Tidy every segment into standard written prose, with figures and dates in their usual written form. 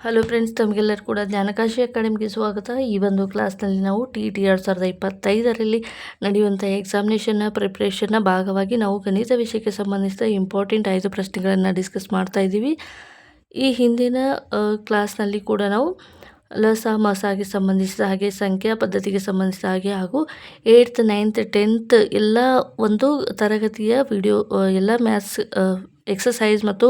Hello friends, ತಮಗೆಲ್ಲರೂ ಕೂಡ ಜ್ಞಾನಕಾಶಿ ಅಕಾಡೆಮಿಗೆ ಸ್ವಾಗತ. ಈ ಒಂದು ಕ್ಲಾಸ್ನಲ್ಲಿ ನಾವು TET 2025ರಲ್ಲಿ ನಡೆಯುವಂಥ ಎಕ್ಸಾಮಿನೇಷನ್ನ ಪ್ರಿಪ್ರೇಷನ್ನ ಭಾಗವಾಗಿ ನಾವು ಗಣಿತ ವಿಷಯಕ್ಕೆ ಸಂಬಂಧಿಸಿದ ಇಂಪಾರ್ಟೆಂಟ್ 5 ಪ್ರಶ್ನೆಗಳನ್ನು ಡಿಸ್ಕಸ್ ಮಾಡ್ತಾ ಇದ್ದೀವಿ. ಈ ಹಿಂದಿನ ಕ್ಲಾಸ್ನಲ್ಲಿ ಕೂಡ ನಾವು ಲಸ ಮಸಾಗೆ ಸಂಬಂಧಿಸಿದ ಹಾಗೆ ಸಂಖ್ಯಾ ಪದ್ಧತಿಗೆ ಸಂಬಂಧಿಸಿದ ಹಾಗೆ ಹಾಗೂ 8th 9th 10th ಎಲ್ಲ ಒಂದು ತರಗತಿಯ ವಿಡಿಯೋ ಎಲ್ಲ ಮ್ಯಾಥ್ಸ್ ಎಕ್ಸಸೈಸ್ ಮತ್ತು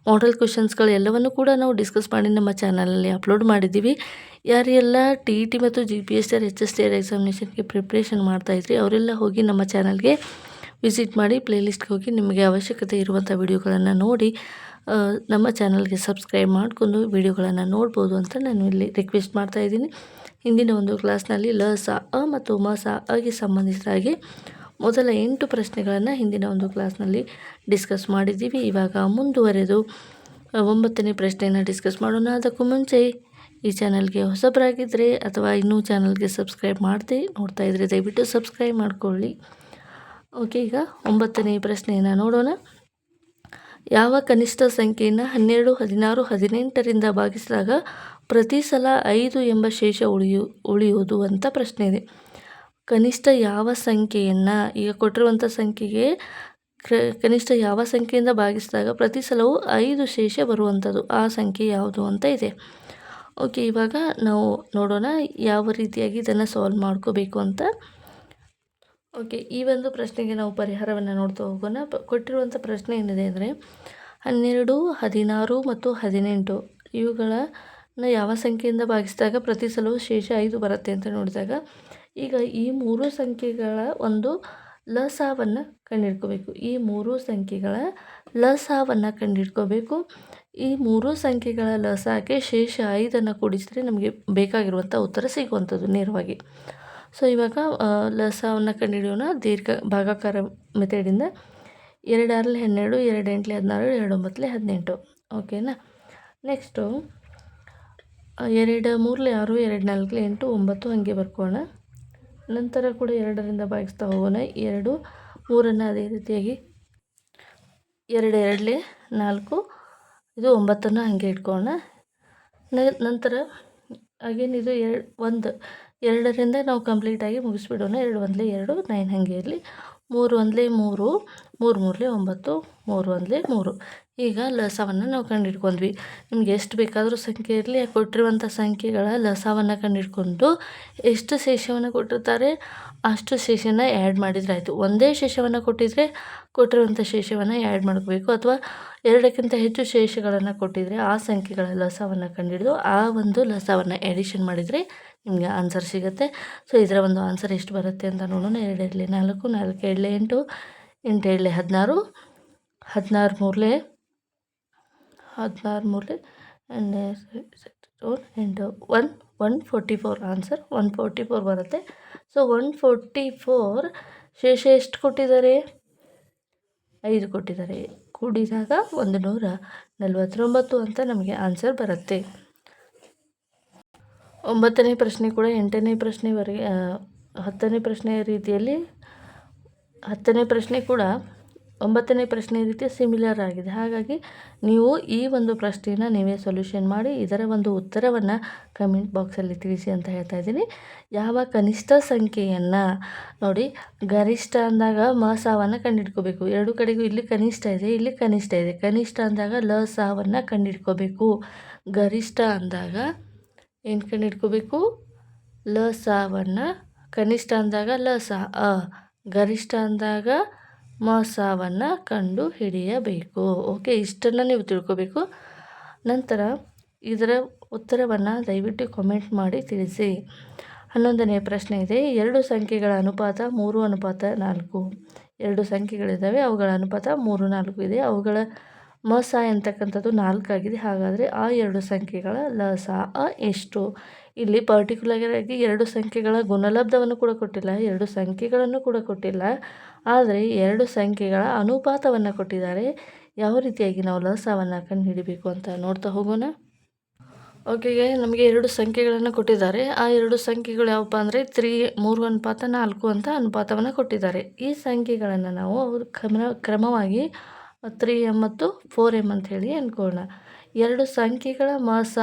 ಮಾಡೆಲ್ ಕ್ವೆಶನ್ಸ್ಗಳು ಎಲ್ಲವನ್ನು ಕೂಡ ನಾವು ಡಿಸ್ಕಸ್ ಮಾಡಿ ನಮ್ಮ ಚಾನಲಲ್ಲಿ ಅಪ್ಲೋಡ್ ಮಾಡಿದ್ದೀವಿ. ಯಾರೆಲ್ಲ TET ಮತ್ತು GPSR HSTR ಎಕ್ಸಾಮಿನೇಷನ್ಗೆ ಪ್ರಿಪ್ರೇಷನ್ ಮಾಡ್ತಾಯಿದ್ರಿ ಅವರೆಲ್ಲ ಹೋಗಿ ನಮ್ಮ ಚಾನಲ್ಗೆ ವಿಸಿಟ್ ಮಾಡಿ ಪ್ಲೇಲಿಸ್ಟ್ಗೆ ಹೋಗಿ ನಿಮಗೆ ಅವಶ್ಯಕತೆ ಇರುವಂಥ ವಿಡಿಯೋಗಳನ್ನು ನೋಡಿ ನಮ್ಮ ಚಾನಲ್ಗೆ ಸಬ್ಸ್ಕ್ರೈಬ್ ಮಾಡಿಕೊಂಡು ವಿಡಿಯೋಗಳನ್ನು ನೋಡ್ಬೋದು ಅಂತ ನಾನು ಇಲ್ಲಿ ರಿಕ್ವೆಸ್ಟ್ ಮಾಡ್ತಾಯಿದ್ದೀನಿ. ಹಿಂದಿನ ಒಂದು ಕ್ಲಾಸ್ನಲ್ಲಿ ಲ ಸ ಅ ಮತ್ತು ಮ ಸ ಅಗೆ ಸಂಬಂಧಿಸಿದ ಹಾಗೆ ಮೊದಲ 8 ಪ್ರಶ್ನೆಗಳನ್ನು ಹಿಂದಿನ ಒಂದು ಕ್ಲಾಸ್ನಲ್ಲಿ ಡಿಸ್ಕಸ್ ಮಾಡಿದ್ದೀವಿ. ಇವಾಗ ಮುಂದುವರೆದು 9ನೇ ಪ್ರಶ್ನೆಯನ್ನು ಡಿಸ್ಕಸ್ ಮಾಡೋಣ. ಅದಕ್ಕೂ ಮುಂಚೆ ಈ ಚಾನಲ್ಗೆ ಹೊಸಬರಾಗಿದ್ದರೆ ಅಥವಾ ಇನ್ನೂ ಚಾನಲ್ಗೆ ಸಬ್ಸ್ಕ್ರೈಬ್ ಮಾಡದೆ ನೋಡ್ತಾ ಇದ್ದರೆ ದಯವಿಟ್ಟು ಸಬ್ಸ್ಕ್ರೈಬ್ ಮಾಡಿಕೊಳ್ಳಿ. ಓಕೆ, ಈಗ 9ನೇ ಪ್ರಶ್ನೆಯನ್ನು ನೋಡೋಣ. ಯಾವ ಕನಿಷ್ಠ ಸಂಖ್ಯೆಯನ್ನು 12, 16, 18ರಿಂದ ಭಾಗಿಸಿದಾಗ ಪ್ರತಿ ಸಲ 5 ಎಂಬ ಶೇಷ ಉಳಿಯುವುದು ಅಂತ ಪ್ರಶ್ನೆ ಇದೆ. ಕನಿಷ್ಠ ಯಾವ ಸಂಖ್ಯೆಯನ್ನು, ಈಗ ಕೊಟ್ಟಿರುವಂಥ ಸಂಖ್ಯೆಗೆ ಕನಿಷ್ಠ ಯಾವ ಸಂಖ್ಯೆಯಿಂದ ಭಾಗಿಸಿದಾಗ ಪ್ರತಿ ಸಲವೂ 5 ಶೇಷ ಬರುವಂಥದ್ದು, ಆ ಸಂಖ್ಯೆ ಯಾವುದು ಅಂತ ಇದೆ. ಓಕೆ, ಇವಾಗ ನಾವು ನೋಡೋಣ ಯಾವ ರೀತಿಯಾಗಿ ಇದನ್ನು ಸಾಲ್ವ್ ಮಾಡ್ಕೋಬೇಕು ಅಂತ. ಓಕೆ, ಈ ಒಂದು ಪ್ರಶ್ನೆಗೆ ನಾವು ಪರಿಹಾರವನ್ನು ನೋಡ್ತಾ ಹೋಗೋಣ. ಕೊಟ್ಟಿರುವಂಥ ಪ್ರಶ್ನೆ ಏನಿದೆ ಅಂದರೆ 12, 16 ಮತ್ತು 18 ಇವುಗಳನ್ನು ಯಾವ ಸಂಖ್ಯೆಯಿಂದ ಭಾಗಿಸಿದಾಗ ಪ್ರತಿ ಸಲವೂ ಶೇಷ 5 ಬರುತ್ತೆ ಅಂತ ನೋಡಿದಾಗ, ಈಗ ಈ 3 ಸಂಖ್ಯೆಗಳ ಒಂದು ಲಸಾವನ್ನು ಕಂಡುಹಿಡ್ಕೋಬೇಕು. ಈ 3 ಸಂಖ್ಯೆಗಳ ಲಸಾವನ್ನು ಕಂಡುಹಿಡ್ಕೋಬೇಕು. ಈ 3 ಸಂಖ್ಯೆಗಳ ಲಸಾಕ್ಕೆ ಶೇಷ 5ಅನ್ನು ಕೂಡಿಸಿದರೆ ನಮಗೆ ಬೇಕಾಗಿರುವಂಥ ಉತ್ತರ ಸಿಗುವಂಥದ್ದು ನೇರವಾಗಿ. ಸೊ ಇವಾಗ ಲಸವನ್ನು ಕಂಡುಹಿಡಿಯೋಣ ದೀರ್ಘ ಭಾಗಾಕಾರ ಮೆಥಡಿಂದ. 2 6 12, 2 8 16, 2 9 18. ಓಕೆನಾ. ನೆಕ್ಸ್ಟು 2 3 6, 2 4 8, 9 ಹಾಗೆ ಬರ್ಕೋಣ. ನಂತರ ಕೂಡ 2ರಿಂದ ಭಾಗಿಸ್ತಾ ಹೋಗೋಣ. 2 3 ಅದೇ ರೀತಿಯಾಗಿ 2 2 4, ಇದು 9 ಹಾಗೆ ಇಟ್ಕೊಳ್ಳೋಣ. ನಂತರ ಅಗೇನ್ ಇದು 1 2ರಿಂದ ನಾವು ಕಂಪ್ಲೀಟಾಗಿ ಮುಗಿಸ್ಬಿಡೋಣ. 2 1 2, 9 ಹಾಗೆ ಇರಲಿ. 3 1 3, 3 3 9, 3 1 3. ಈಗ ಲಸವನ್ನು ನಾವು ಕಂಡುಹಿಡ್ಕೊಂಡ್ವಿ. ನಿಮ್ಗೆ ಎಷ್ಟು ಬೇಕಾದರೂ ಸಂಖ್ಯೆ ಇರಲಿ, ಕೊಟ್ಟಿರುವಂಥ ಸಂಖ್ಯೆಗಳ ಲಸವನ್ನು ಕಂಡುಹಿಡ್ಕೊಂಡು ಎಷ್ಟು ಶೇಷವನ್ನು ಕೊಟ್ಟಿರ್ತಾರೆ ಅಷ್ಟು ಶೇಷನ ಆ್ಯಡ್ ಮಾಡಿದರೆ ಆಯಿತು. ಒಂದೇ ಶೇಷವನ್ನು ಕೊಟ್ಟಿದ್ದರೆ ಕೊಟ್ಟಿರುವಂಥ ಶೇಷವನ್ನು ಆ್ಯಡ್ ಮಾಡ್ಕೋಬೇಕು, ಅಥವಾ 2ಕ್ಕಿಂತ ಹೆಚ್ಚು ಶೇಷಗಳನ್ನು ಕೊಟ್ಟಿದ್ದರೆ ಆ ಸಂಖ್ಯೆಗಳ ಲಸವನ್ನು ಕಂಡುಹಿಡಿದು ಆ ಒಂದು ಲಸವನ್ನು ಎಡಿಷನ್ ಮಾಡಿದರೆ ನಿಮಗೆ ಆನ್ಸರ್ ಸಿಗುತ್ತೆ. ಸೊ ಇದರ ಒಂದು ಆನ್ಸರ್ ಎಷ್ಟು ಬರುತ್ತೆ ಅಂತ ನೋಡೋಣ. 2 2 4, 4 2 8, 8 2 16, 16 3 16 ಆ್ಯಂಡ್ 144 ಆನ್ಸರ್ 144 ಬರುತ್ತೆ. ಸೊ 144 ಶೇಷ ಎಷ್ಟು ಕೊಟ್ಟಿದ್ದಾರೆ? 5 ಕೊಟ್ಟಿದ್ದಾರೆ. ಕೂಡಿದಾಗ 149 ಅಂತ ನಮಗೆ ಆನ್ಸರ್ ಬರುತ್ತೆ. 9ನೇ ಪ್ರಶ್ನೆ ಕೂಡ 8ನೇ ಪ್ರಶ್ನೆವರೆಗೆ 10ನೇ ಪ್ರಶ್ನೆಯ ರೀತಿಯಲ್ಲಿ 10ನೇ ಪ್ರಶ್ನೆ ಕೂಡ 9ನೇ ಪ್ರಶ್ನೆ ರೀತಿಯ ಸಿಮಿಲರ್ ಆಗಿದೆ. ಹಾಗಾಗಿ ನೀವು ಈ ಒಂದು ಪ್ರಶ್ನೆಯನ್ನು ನೀವೇ ಸೊಲ್ಯೂಷನ್ ಮಾಡಿ ಇದರ ಒಂದು ಉತ್ತರವನ್ನು ಕಮೆಂಟ್ ಬಾಕ್ಸಲ್ಲಿ ತಿಳಿಸಿ ಅಂತ ಹೇಳ್ತಾ ಇದ್ದೀನಿ. ಯಾವ ಕನಿಷ್ಠ ಸಂಖ್ಯೆಯನ್ನು ನೋಡಿ, ಗರಿಷ್ಠ ಅಂದಾಗ ಮಸಾವನ್ನು ಕಂಡುಹಿಡ್ಕೋಬೇಕು. ಎರಡು ಕಡೆಗೂ ಇಲ್ಲಿ ಕನಿಷ್ಠ ಇದೆ, ಇಲ್ಲಿ ಕನಿಷ್ಠ ಇದೆ. ಕನಿಷ್ಠ ಅಂದಾಗ ಲಸಾವನ್ನು ಕಂಡುಹಿಡ್ಕೋಬೇಕು. ಗರಿಷ್ಠ ಅಂದಾಗ ಏನು ಕಂಡುಹಿಡ್ಕೋಬೇಕು? ಲಸಾವನ್ನು. ಕನಿಷ್ಠ ಅಂದಾಗ ಲಸ ಅ. ಗರಿಷ್ಠ ಅಂದಾಗ ಮಸಾವನ್ನು ಕಂಡು ಹಿಡಿಯಬೇಕು. ಓಕೆ, ಇಷ್ಟನ್ನು ನೀವು ತಿಳ್ಕೋಬೇಕು. ನಂತರ ಇದರ ಉತ್ತರವನ್ನು ದಯವಿಟ್ಟು ಕಾಮೆಂಟ್ ಮಾಡಿ ತಿಳಿಸಿ. 11ನೇ ಪ್ರಶ್ನೆ ಇದೆ. 2 ಸಂಖ್ಯೆಗಳ ಅನುಪಾತ 3:4. 2 ಸಂಖ್ಯೆಗಳಿದ್ದಾವೆ, ಅವುಗಳ ಅನುಪಾತ 3:4 ಇದೆ. ಅವುಗಳ ಮಸ ಎಂತಕ್ಕಂಥದ್ದು 4 ಆಗಿದೆ. ಹಾಗಾದರೆ ಆ 2 ಸಂಖ್ಯೆಗಳ ಲಸ ಅ ಎಷ್ಟು? ಇಲ್ಲಿ ಪರ್ಟಿಕ್ಯುಲರ್ ಆಗಿ 2 ಸಂಖ್ಯೆಗಳ ಗುಣಲಬ್ಧವನ್ನು ಕೂಡ ಕೊಟ್ಟಿಲ್ಲ, 2 ಸಂಖ್ಯೆಗಳನ್ನು ಕೂಡ ಕೊಟ್ಟಿಲ್ಲ, ಆದರೆ 2 ಸಂಖ್ಯೆಗಳ ಅನುಪಾತವನ್ನು ಕೊಟ್ಟಿದ್ದಾರೆ. ಯಾವ ರೀತಿಯಾಗಿ ನಾವು ಲಸವನ್ನು ಕಂಡುಹಿಡಿಬೇಕು ಅಂತ ನೋಡ್ತಾ ಹೋಗೋಣ. ಓಕೆ, ನಮಗೆ 2 ಸಂಖ್ಯೆಗಳನ್ನು ಕೊಟ್ಟಿದ್ದಾರೆ. ಆ 2 ಸಂಖ್ಯೆಗಳು ಯಾವಪ್ಪ ಅಂದರೆ 3:4 ಅಂತ ಅನುಪಾತವನ್ನು ಕೊಟ್ಟಿದ್ದಾರೆ. ಈ ಸಂಖ್ಯೆಗಳನ್ನು ನಾವು ಕ್ರಮವಾಗಿ 3m ಮತ್ತು 4m ಅಂತ ಹೇಳಿ ಅಂದ್ಕೊಳ್ಳೋಣ. ಎರಡು ಸಂಖ್ಯೆಗಳ ಮಸ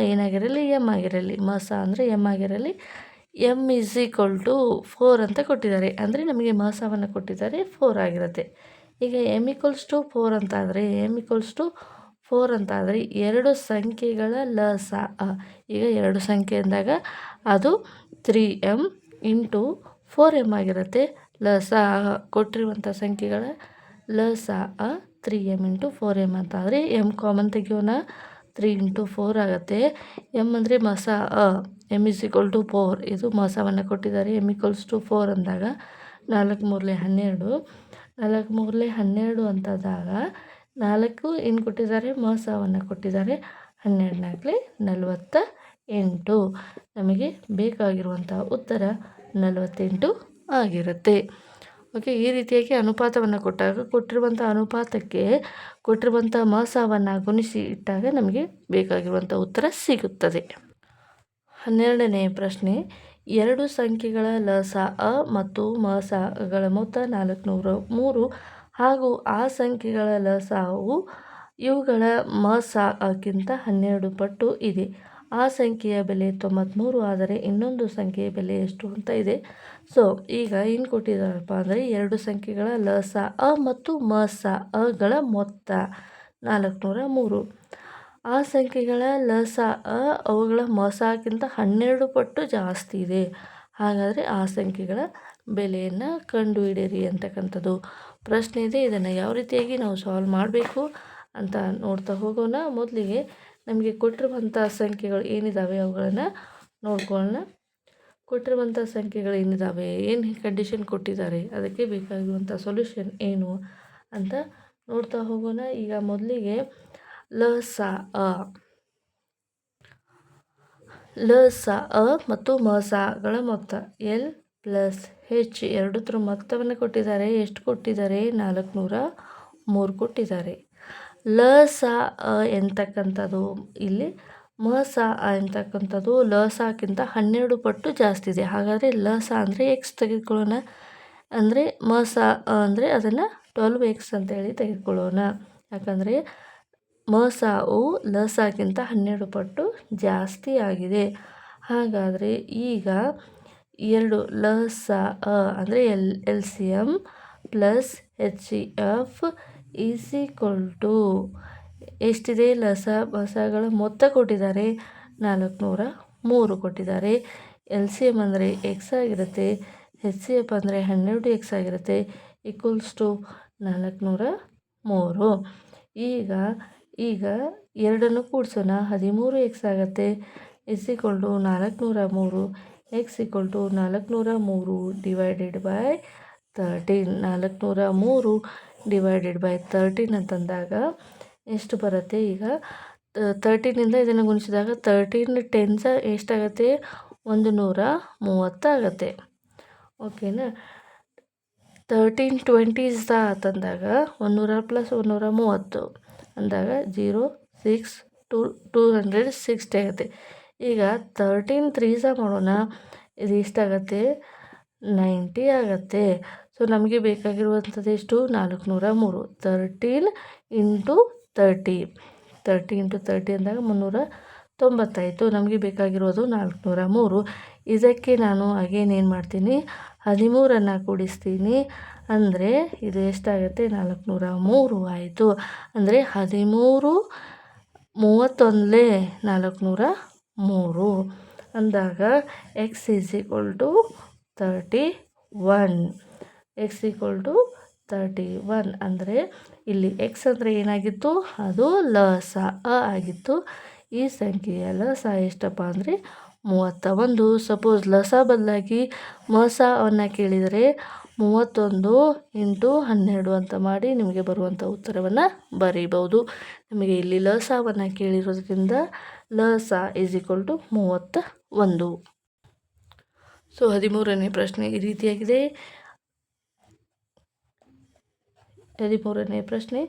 ಏನಾಗಿರಲಿ ಎಮ್ ಆಗಿರಲಿ, ಮಸ ಅಂದರೆ ಎಮ್ ಆಗಿರಲಿ, ಎಮ್ ಈಸ್ ಈಕ್ವಲ್ ಟು 4 ಅಂತ ಕೊಟ್ಟಿದ್ದಾರೆ. ಅಂದರೆ ನಮಗೆ ಮಸವನ್ನು ಕೊಟ್ಟಿದ್ದಾರೆ 4 ಆಗಿರುತ್ತೆ. ಈಗ ಎಮ್ ಈಕ್ವಲ್ಸ್ ಟು 4 ಅಂತಾದರೆ ಎರಡು ಸಂಖ್ಯೆಗಳ ಲಸ ಈಗ ಎರಡು ಸಂಖ್ಯೆ ಅಂದಾಗ ಅದು 3m ಇಂಟು 4m ಆಗಿರುತ್ತೆ. ಲಸ ಕೊಟ್ಟಿರುವಂಥ ಸಂಖ್ಯೆಗಳ ಲಸ 3m ಇಂಟು 4m ಅಂತಾದರೆ ಎಮ್ ಕಾಮನ್ ತೆಗಿಯೋಣ. 3 ಇಂಟು 4 ಆಗುತ್ತೆ. ಎಮ್ ಅಂದರೆ ಮಸ ಎಮ್ ಇಸ್ ಈಕ್ವಲ್ ಟು 4, ಇದು ಮಸವನ್ನು ಕೊಟ್ಟಿದ್ದಾರೆ. ಎಮ್ ಈಕ್ವಲ್ಸ್ ಟು 4 ಅಂದಾಗ 4 ಮೂರಲೆ 12, 4 ಮೂರಲೆ 12 ಅಂತಂದಾಗ 4 ಏನು ಕೊಟ್ಟಿದ್ದಾರೆ, ಮಸವನ್ನು ಕೊಟ್ಟಿದ್ದಾರೆ. 12 ನಾಲ್ಕಲೆ 48, ನಮಗೆ ಬೇಕಾಗಿರುವಂಥ ಉತ್ತರ 48 ಆಗಿರುತ್ತೆ. ಓಕೆ, ಈ ರೀತಿಯಾಗಿ ಅನುಪಾತವನ್ನು ಕೊಟ್ಟಾಗ ಕೊಟ್ಟಿರುವಂಥ ಅನುಪಾತಕ್ಕೆ ಕೊಟ್ಟಿರುವಂಥ ಮಸವನ್ನು ಗುಣಿಸಿ ಇಟ್ಟಾಗ ನಮಗೆ ಬೇಕಾಗಿರುವಂಥ ಉತ್ತರ ಸಿಗುತ್ತದೆ. 12ನೇ ಪ್ರಶ್ನೆ, ಎರಡು ಸಂಖ್ಯೆಗಳ ಲಸ ಮತ್ತು ಮಸಗಳ ಮೊತ್ತ 403 ಹಾಗೂ ಆ ಸಂಖ್ಯೆಗಳ ಲಸವು ಇವುಗಳ ಮಸಕ್ಕಿಂತ 12 ಪಟ್ಟು ಇದೆ. ಆ ಸಂಖ್ಯೆಯ ಬೆಲೆ 93 ಆದರೆ ಇನ್ನೊಂದು ಸಂಖ್ಯೆಯ ಬೆಲೆ ಎಷ್ಟು ಅಂತ ಇದೆ. ಸೊ ಈಗ ಏನು ಕೊಟ್ಟಿದ್ದಾರಪ್ಪ ಅಂದರೆ ಎರಡು ಸಂಖ್ಯೆಗಳ ಲಸ ಮತ್ತು ಮಸಗಳ ಮೊತ್ತ 403. ಆ ಸಂಖ್ಯೆಗಳ ಲಸ ಅವುಗಳ ಮಸಕ್ಕಿಂತ 12 ಪಟ್ಟು ಜಾಸ್ತಿ ಇದೆ. ಹಾಗಾದರೆ ಆ ಸಂಖ್ಯೆಗಳ ಬೆಲೆಯನ್ನು ಕಂಡುಹಿಡಿಯಿರಿ ಅಂತಕ್ಕಂಥದ್ದು ಪ್ರಶ್ನೆ ಇದೆ. ಇದನ್ನು ಯಾವ ರೀತಿಯಾಗಿ ನಾವು ಸಾಲ್ವ್ ಮಾಡಬೇಕು ಅಂತ ನೋಡ್ತಾ ಹೋಗೋಣ. ಮೊದಲಿಗೆ ನಮಗೆ ಕೊಟ್ಟಿರುವಂಥ ಸಂಖ್ಯೆಗಳು ಏನಿದ್ದಾವೆ ಅವುಗಳನ್ನು ನೋಡ್ಕೊಳ್ಳೋಣ. ಕೊಟ್ಟಿರುವಂಥ ಸಂಖ್ಯೆಗಳು ಏನಿದ್ದಾವೆ, ಏನು ಕಂಡೀಷನ್ ಕೊಟ್ಟಿದ್ದಾರೆ, ಅದಕ್ಕೆ ಬೇಕಾಗಿರುವಂಥ ಸೊಲ್ಯೂಷನ್ ಏನು ಅಂತ ನೋಡ್ತಾ ಹೋಗೋಣ. ಈಗ ಮೊದಲಿಗೆ ಲಸ ಮತ್ತು ಮಸಗಳ ಮೊತ್ತ ಎಲ್ ಪ್ಲಸ್ ಹೆಚ್ ಎರಡರ ಮೊತ್ತವನ್ನು ಕೊಟ್ಟಿದ್ದಾರೆ. ಎಷ್ಟು ಕೊಟ್ಟಿದ್ದಾರೆ, 403 ಕೊಟ್ಟಿದ್ದಾರೆ. ಲಸ ಎಂತಕ್ಕಂಥದ್ದು ಇಲ್ಲಿ ಮಸ ಎಂತಕ್ಕಂಥದ್ದು ಲಸಕ್ಕಿಂತ 12 ಪಟ್ಟು ಜಾಸ್ತಿ ಇದೆ. ಹಾಗಾದರೆ ಲಸ ಅಂದರೆ ಎಕ್ಸ್ ತೆಗೆದುಕೊಳ್ಳೋಣ. ಅಂದರೆ ಮಸ ಅಂದರೆ ಅದನ್ನು 12x ಅಂತೇಳಿ ತೆಗೆದುಕೊಳ್ಳೋಣ. ಯಾಕಂದರೆ ಮಸವು ಲಸಕ್ಕಿಂತ 12 ಪಟ್ಟು ಜಾಸ್ತಿ ಆಗಿದೆ. ಹಾಗಾದರೆ ಈಗ ಎರಡು ಲಸ ಅಂದರೆ L C M plus H C F is equal to ಎಷ್ಟಿದೆ, ಮಸಗಳ ಮೊತ್ತ ಕೊಟ್ಟಿದ್ದಾರೆ 403 ಕೊಟ್ಟಿದ್ದಾರೆ. ಎಲ್ ಸಿ ಎಮ್ ಅಂದರೆ ಎಕ್ಸ್ ಆಗಿರುತ್ತೆ, ಎಚ್ ಸಿ ಎಫ್ ಅಂದರೆ 12x ಆಗಿರುತ್ತೆ, ಈಕ್ವಲ್ಸ್ ಟು 403. ಈಗ ಎರಡನ್ನು ಕೂಡಿಸೋಣ. 13x ಆಗುತ್ತೆ, is equal to 403, X equal to 403 divided by 13. 403 divided by 13 ಅಂತಂದಾಗ ಎಷ್ಟು ಬರುತ್ತೆ, ಈಗ 13ಇಂದ ಇದನ್ನು ಗುಣಿಸಿದಾಗ 13 ಟೆನ್ಸ್ ಎಷ್ಟಾಗುತ್ತೆ, 130 ಆಗುತ್ತೆ. ಓಕೆನಾ. 13 20s ಅಂತಂದಾಗ 100 ಪ್ಲಸ್ 130 ಅಂದಾಗ 0 6 260 ಆಗುತ್ತೆ. ಈಗ 13 3s ಮಾಡೋಣ, ಇದು ಎಷ್ಟಾಗುತ್ತೆ, 90 ಆಗುತ್ತೆ. ಸೊ ನಮಗೆ ಬೇಕಾಗಿರುವಂಥದ್ದು ಎಷ್ಟು, 403. 13 ಇಂಟು 30 ಅಂದಾಗ 390 ಆಯಿತು. ನಮಗೆ ಬೇಕಾಗಿರೋದು 403. ಇದಕ್ಕೆ ನಾನು ಅಗೇನ್ ಏನು ಮಾಡ್ತೀನಿ, 13 ಕೂಡಿಸ್ತೀನಿ. ಅಂದರೆ ಇದು ಎಷ್ಟಾಗುತ್ತೆ, 403 ಆಯಿತು. ಅಂದರೆ 13 31 403 ಅಂದಾಗ X is equal to 31. X equal to 31 ಅಂದರೆ ಇಲ್ಲಿ ಎಕ್ಸ್ ಅಂದರೆ ಏನಾಗಿತ್ತು, ಅದು ಲಸ ಆಗಿತ್ತು. ಈ ಸಂಖ್ಯೆಯ ಲಸ ಎಷ್ಟಪ್ಪ ಅಂದರೆ 31. ಸಪೋಸ್ ಲಸ ಬದಲಾಗಿ ಮಸವನ್ನು ಕೇಳಿದರೆ 31 ಇಂಟು 12 ಅಂತ ಮಾಡಿ ನಿಮಗೆ ಬರುವಂಥ ಉತ್ತರವನ್ನು ಬರೀಬಹುದು. ನಮಗೆ ಇಲ್ಲಿ ಲಸವನ್ನು ಕೇಳಿರೋದ್ರಿಂದ ಲಸ ಈಸ್ ಈಕ್ವಲ್ ಟು 31. ಸೊ 13ನೇ ಪ್ರಶ್ನೆ ಈ ರೀತಿಯಾಗಿದೆ. 13ನೇ ಪ್ರಶ್ನೆ,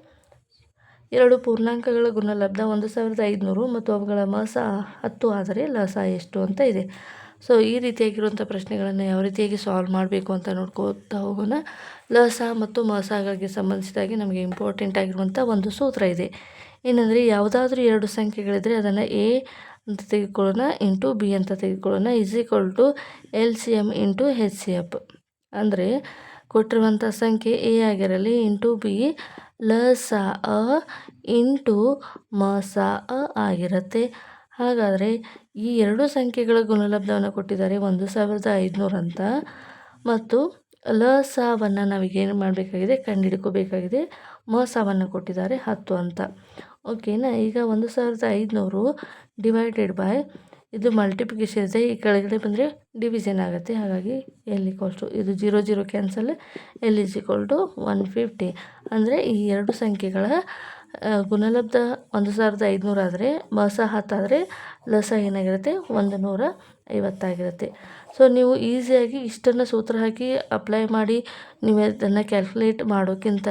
ಎರಡು ಪೂರ್ಣಾಂಕಗಳ ಗುಣಲಬ್ಧ 1500 ಮತ್ತು ಅವುಗಳ ಮಸ 10 ಆದರೆ ಲಸ ಎಷ್ಟು ಅಂತ ಇದೆ. ಸೊ ಈ ರೀತಿಯಾಗಿರುವಂಥ ಪ್ರಶ್ನೆಗಳನ್ನು ಯಾವ ರೀತಿಯಾಗಿ ಸಾಲ್ವ್ ಮಾಡಬೇಕು ಅಂತ ನೋಡ್ಕೋತಾ ಹೋಗೋಣ. ಲಸ ಮತ್ತು ಮಸಗಳಿಗೆ ಸಂಬಂಧಿಸಿದಾಗೆ ನಮಗೆ ಇಂಪಾರ್ಟೆಂಟ್ ಆಗಿರುವಂಥ ಒಂದು ಸೂತ್ರ ಇದೆ. ಏನಂದರೆ ಯಾವುದಾದ್ರೂ 2 ಸಂಖ್ಯೆಗಳಿದ್ದರೆ ಅದನ್ನು ಎ ಅಂತ ತೆಗೆದುಕೊಳ್ಳೋಣ ಇಂಟು ಬಿ ಅಂತ ತೆಗೆದುಕೊಳ್ಳೋಣ to L C M into H C F. ಅಂದರೆ ಕೊಟ್ಟಿರುವಂಥ ಸಂಖ್ಯೆ ಎ ಆಗಿರಲಿ ಇಂಟು ಬಿ ಲ ಸ ಅ ಇಂಟು ಮ ಸ ಅ ಆಗಿರುತ್ತೆ. ಹಾಗಾದರೆ ಈ 2 ಸಂಖ್ಯೆಗಳ ಗುಣಲಬ್ಧವನ್ನು ಕೊಟ್ಟಿದ್ದಾರೆ 1500 ಅಂತ, ಮತ್ತು ಲ ಸವನ್ನು ನಾವೀಗೇನು ಮಾಡಬೇಕಾಗಿದೆ ಕಂಡುಹಿಡ್ಕೋಬೇಕಾಗಿದೆ. ಮ ಸವನ್ನು ಕೊಟ್ಟಿದ್ದಾರೆ 10 ಅಂತ. ಓಕೆನಾ. ಈಗ 1500 ಡಿವೈಡೆಡ್ ಬೈ ಇದು ಮಲ್ಟಿಪ್ಲಿಕೇಶನ್ ಇದೆ, ಈ ಕೆಳಗಡೆ ಬಂದರೆ ಡಿವಿಷನ್ ಆಗುತ್ತೆ. ಹಾಗಾಗಿ ಎಲ್ ಈಕ್ವಲ್ಸ್ ಇದು 0 cancel, L is equal to 150. ಅಂದರೆ ಈ 2 ಸಂಖ್ಯೆಗಳ ಗುಣಲಬ್ಧ 1500 ಆದರೆ ಮಸ 10 ಆದರೆ ಲಸ ಏನಾಗಿರುತ್ತೆ 150 ಆಗಿರುತ್ತೆ. ಸೊ ನೀವು ಈಸಿಯಾಗಿ ಇಷ್ಟನ್ನು ಸೂತ್ರ ಹಾಕಿ ಅಪ್ಲೈ ಮಾಡಿ ನೀವು ಅದನ್ನು ಕ್ಯಾಲ್ಕುಲೇಟ್ ಮಾಡೋಕ್ಕಿಂತ